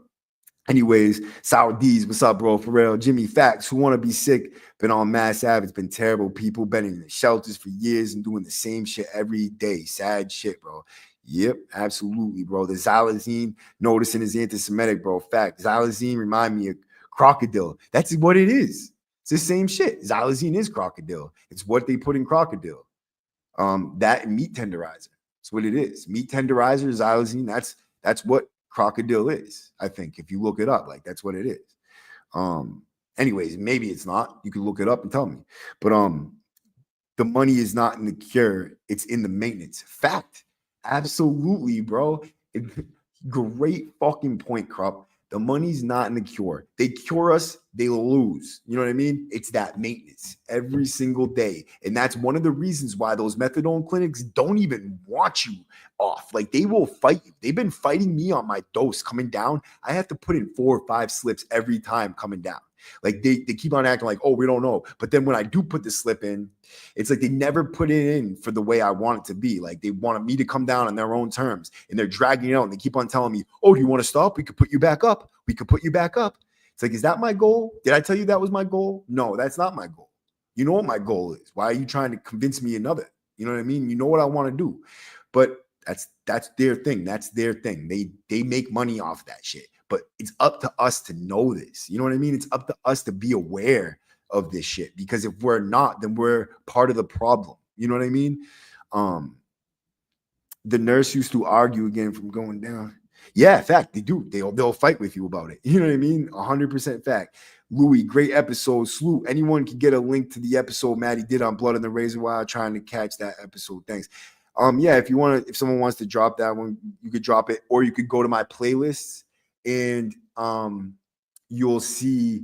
anyways, Sour D's, what's up, bro? Pharrell, Jimmy Facts, who want to be sick? Been on Mass Ave. It's been terrible. People been in the shelters for years and doing the same shit every day. Sad shit, bro. Yep, absolutely, bro. The xylazine noticing is anti-Semitic, bro. Fact. Xylazine remind me of crocodile. That's what it is. It's the same shit. Xylazine is crocodile. It's what they put in crocodile. That and meat tenderizer. That's what it is. Meat tenderizer, xylazine. That's what crocodile is. I think if you look it up, like that's what it is. Anyways, maybe it's not. You can look it up and tell me. But the money is not in the cure. It's in the maintenance. Fact. Absolutely, bro. Great fucking point, Krupp. The money's not in the cure. They cure us, they lose. You know what I mean? It's that maintenance every single day. And that's one of the reasons why those methadone clinics don't even want you off. Like they will fight you. They've been fighting me on my dose coming down. I have to put in 4 or 5 slips every time coming down. Like they keep on acting like, oh, we don't know. But then when I do put the slip in, it's like they never put it in for the way I want it to be. Like they wanted me to come down on their own terms and they're dragging it out and they keep on telling me, oh, do you want to stop? We could put you back up. We could put you back up. It's like, is that my goal? Did I tell you that was my goal? No, that's not my goal. You know what my goal is. Why are you trying to convince me another? You know what I mean? You know what I want to do. But that's their thing. That's their thing. They make money off that shit. But it's up to us to know this. You know what I mean? It's up to us to be aware of this shit. Because if we're not, then we're part of the problem. You know what I mean? The nurse used to argue again from going down. Yeah, in fact, they do. They'll fight with you about it. You know what I mean? 100% fact. Louis, great episode. Salute. Anyone can get a link to the episode Maddie did on Blood on the Razor while trying to catch that episode. Thanks. Yeah, if someone wants to drop that one, you could drop it, or you could go to my playlists and you'll see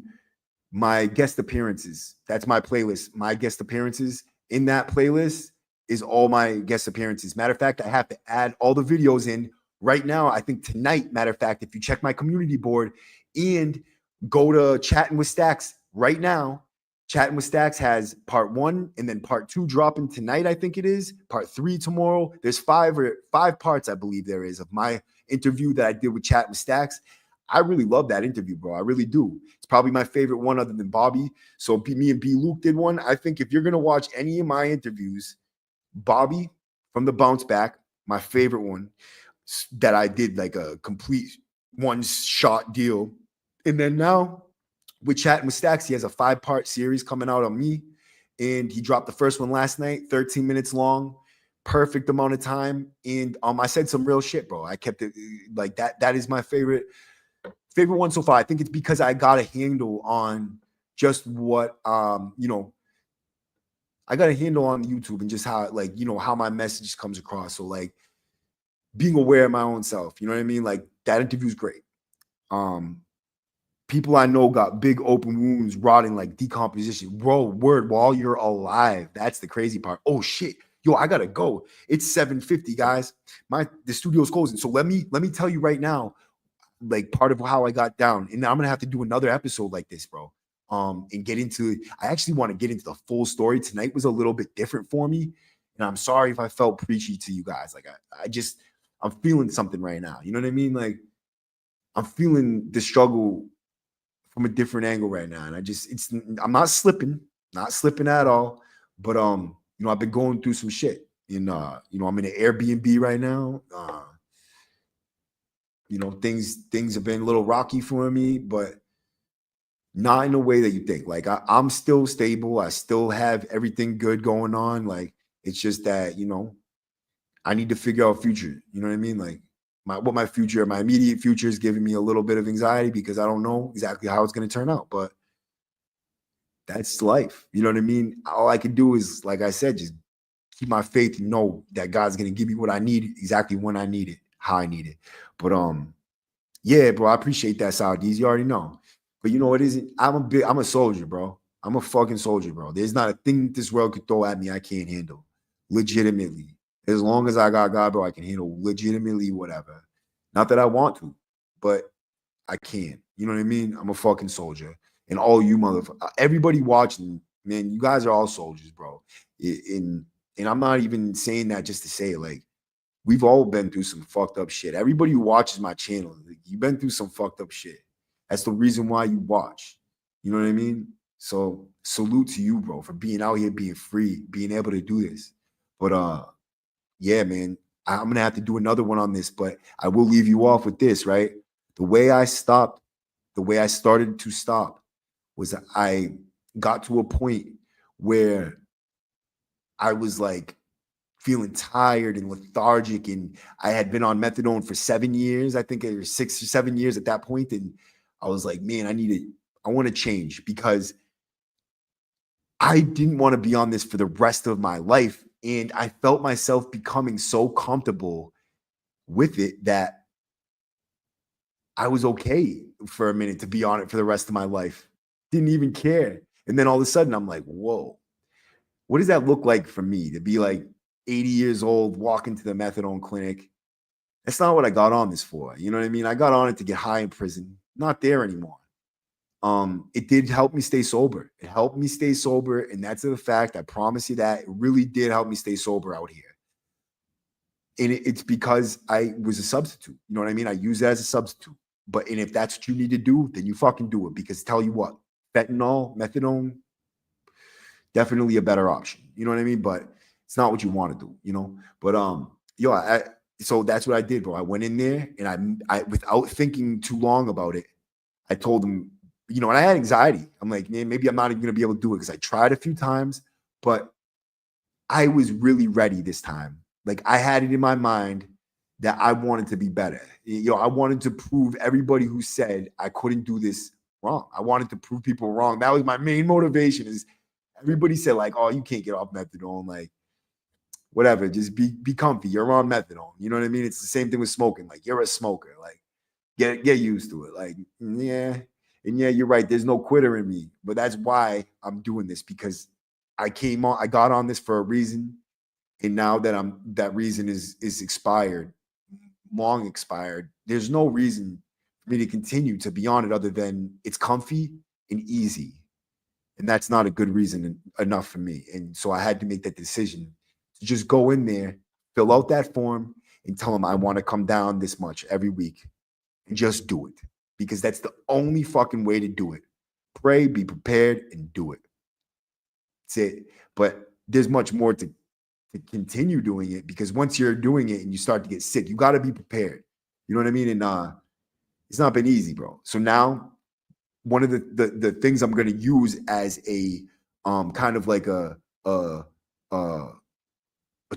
my guest appearances. That's my playlist. My guest appearances in that playlist is all my guest appearances. Matter of fact, I have to add all the videos in right now. I think tonight, matter of fact, if you check my community board and go to Chatting with Stacks right now, Chatting with Stacks has part 1 and then part 2 dropping tonight. I think it is part 3 tomorrow. There's 5 parts, I believe there is, of my interview that I did with Chatting with Stacks. I really love that interview, bro. I really do. It's probably my favorite one other than Bobby. So me and B Luke did one. I think if you're going to watch any of my interviews, Bobby from the Bounce Back, my favorite one that I did like a complete one shot deal. And then now with Chatting with Stacks, he has a 5-part series coming out on me. And he dropped the first one last night, 13 minutes long, perfect amount of time. And I said some real shit, bro. I kept it like that. That is my favorite one so far. I think it's because I got a handle on just what I got a handle on YouTube and just how how my message comes across. So like being aware of my own self, you know what I mean? Like that interview is great. People I know got big open wounds, rotting, like decomposition. Bro, word, while you're alive. That's the crazy part. Oh shit. Yo, I gotta go. It's 7:50, guys. The studio's closing. So let me tell you right now, like part of how I got down. And I'm gonna have to do another episode like this, bro. And get into I actually want to get into the full story. Tonight was a little bit different for me. And I'm sorry if I felt preachy to you guys. Like I'm feeling something right now. You know what I mean? Like I'm feeling the struggle from a different angle right now. And I'm not slipping at all. But I've been going through some shit. And I'm in an Airbnb right now. Things have been a little rocky for me, but not in a way that you think. Like I'm still stable. I still have everything good going on. Like it's just that, I need to figure out future. You know what I mean? Like my immediate future is giving me a little bit of anxiety because I don't know exactly how it's going to turn out, but that's life. You know what I mean? All I can do is, like I said, just keep my faith and know that God's going to give me what I need exactly when I need it, how I need it. But, yeah, bro, I appreciate that, Saudis. You already know. But you know what isn't? I'm a soldier, bro. I'm a fucking soldier, bro. There's not a thing this world could throw at me I can't handle. Legitimately. As long as I got God, bro, I can handle legitimately whatever. Not that I want to, but I can. You know what I mean? I'm a fucking soldier. And all you motherfuckers, everybody watching, man, you guys are all soldiers, bro. And I'm not even saying that just to say it. Like, we've all been through some fucked up shit. Everybody who watches my channel, like, you've been through some fucked up shit. That's the reason why you watch. You know what I mean? So salute to you, bro, for being out here, being free, being able to do this. But yeah, man, I'm gonna have to do another one on this, but I will leave you off with this, right? The way I started to stop was I got to a point where I was like feeling tired and lethargic, and I had been on methadone for 7 years, I think, or 6 or 7 years at that point. And I was like, man, I want to change because I didn't want to be on this for the rest of my life. And I felt myself becoming so comfortable with it that I was okay for a minute to be on it for the rest of my life. Didn't even care. And then all of a sudden I'm like, whoa, what does that look like for me to be like 80 years old, walk into the methadone clinic? That's not what I got on this for. You know what I mean? I got on it to get high in prison. Not there anymore. It did help me stay sober. It helped me stay sober. And that's a fact. I promise you that. It really did help me stay sober out here. And it's because I was a substitute. You know what I mean? I use it as a substitute. And if that's what you need to do, then you fucking do it. Because tell you what, methadone, definitely a better option. You know what I mean? But it's not what you want to do, But so that's what I did, bro. I went in there and I without thinking too long about it, I told them, and I had anxiety. I'm like, man, maybe I'm not even gonna be able to do it because I tried a few times, but I was really ready this time. Like I had it in my mind that I wanted to be better. I wanted to prove everybody who said I couldn't do this wrong. I wanted to prove people wrong. That was my main motivation. Is everybody said like, oh, you can't get off methadone, like whatever, just be comfy. You're on methadone. You know what I mean? It's the same thing with smoking. Like you're a smoker. Like get used to it. Like, yeah. And yeah, you're right. There's no quitter in me. But that's why I'm doing this, because I got on this for a reason. And now that that reason is expired, long expired, there's no reason for me to continue to be on it other than it's comfy and easy. And that's not a good reason enough for me. And so I had to make that decision to just go in there, fill out that form, and tell them I want to come down this much every week and just do it, because that's the only fucking way to do it. Pray, be prepared, and do it. That's it. But there's much more to to continue doing it, because once you're doing it and you start to get sick, you got to be prepared. You know what I mean? And it's not been easy, bro. So now one of the things I'm going to use as a kind of like a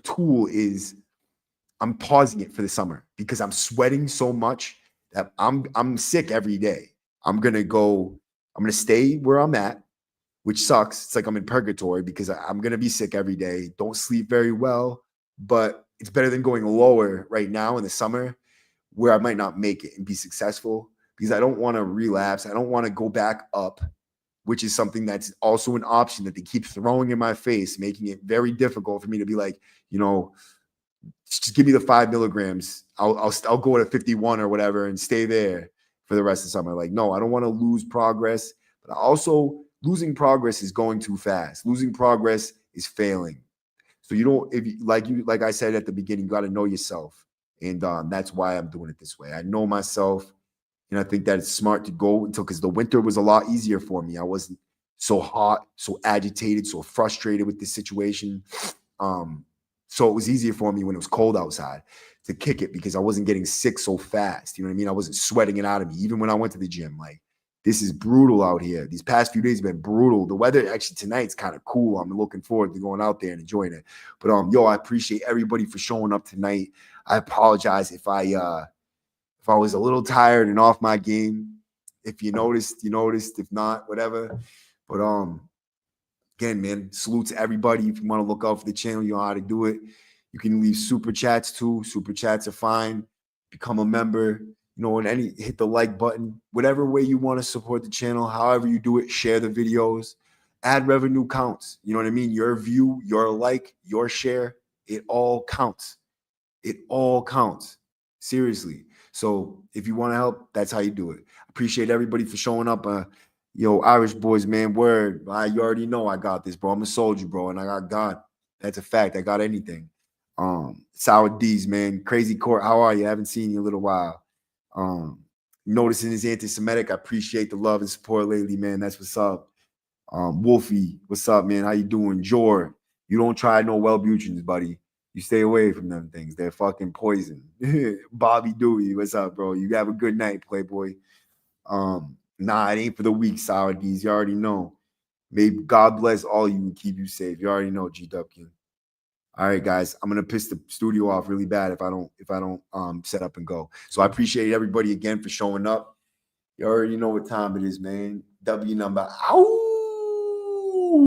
tool is I'm pausing it for the summer, because I'm sweating so much that I'm sick every day. I'm gonna stay where I'm at, which sucks. It's like I'm in purgatory because I'm gonna be sick every day. Don't sleep very well, but it's better than going lower right now in the summer where I might not make it and be successful, because I don't want to relapse. I don't want to go back up, which is something that's also an option that they keep throwing in my face, making it very difficult for me to be like, just give me the 5 milligrams. I'll go at a 51 or whatever and stay there for the rest of the summer. Like, no, I don't want to lose progress, but also losing progress is going too fast. Losing progress is failing. So you don't, like I said at the beginning, you got to know yourself. And that's why I'm doing it this way. I know myself, and I think that it's smart to go because the winter was a lot easier for me. I wasn't so hot, so agitated, so frustrated with this situation. So it was easier for me when it was cold outside to kick it, because I wasn't getting sick so fast. You know what I mean? I wasn't sweating it out of me. Even when I went to the gym, like, this is brutal out here. These past few days have been brutal. The weather actually tonight's kind of cool. I'm looking forward to going out there and enjoying it. But I appreciate everybody for showing up tonight. I apologize if I was a little tired and off my game. If you noticed, you noticed. If not, whatever. But again, man, salute to everybody. If you want to look out for the channel, you know how to do it. You can leave super chats too. Super chats are fine. Become a member. And hit the like button. Whatever way you want to support the channel, however you do it, share the videos. Ad revenue counts. You know what I mean? Your view, your like, your share, it all counts. It all counts. Seriously. So if you want to help, that's how you do it. Appreciate everybody for showing up. Irish boys, man, word. You already know I got this, bro. I'm a soldier, bro, and I got God. That's a fact. I got anything. Sour D's, man. Crazy Court, how are you? I haven't seen you in a little while. Noticing is anti-Semitic. I appreciate the love and support lately, man. That's what's up. Wolfie, what's up, man? How you doing? Jor, you don't try no Wellbutrins, buddy. You stay away from them things. They're fucking poison. Bobby Dewey, what's up, bro? You have a good night, Playboy. Nah, it ain't for the weak, Sour D's. You already know. May God bless all you and keep you safe. You already know, GW. All right, guys, I'm gonna piss the studio off really bad if I don't set up and go. So I appreciate everybody again for showing up. You already know what time it is, man. W number. Ow!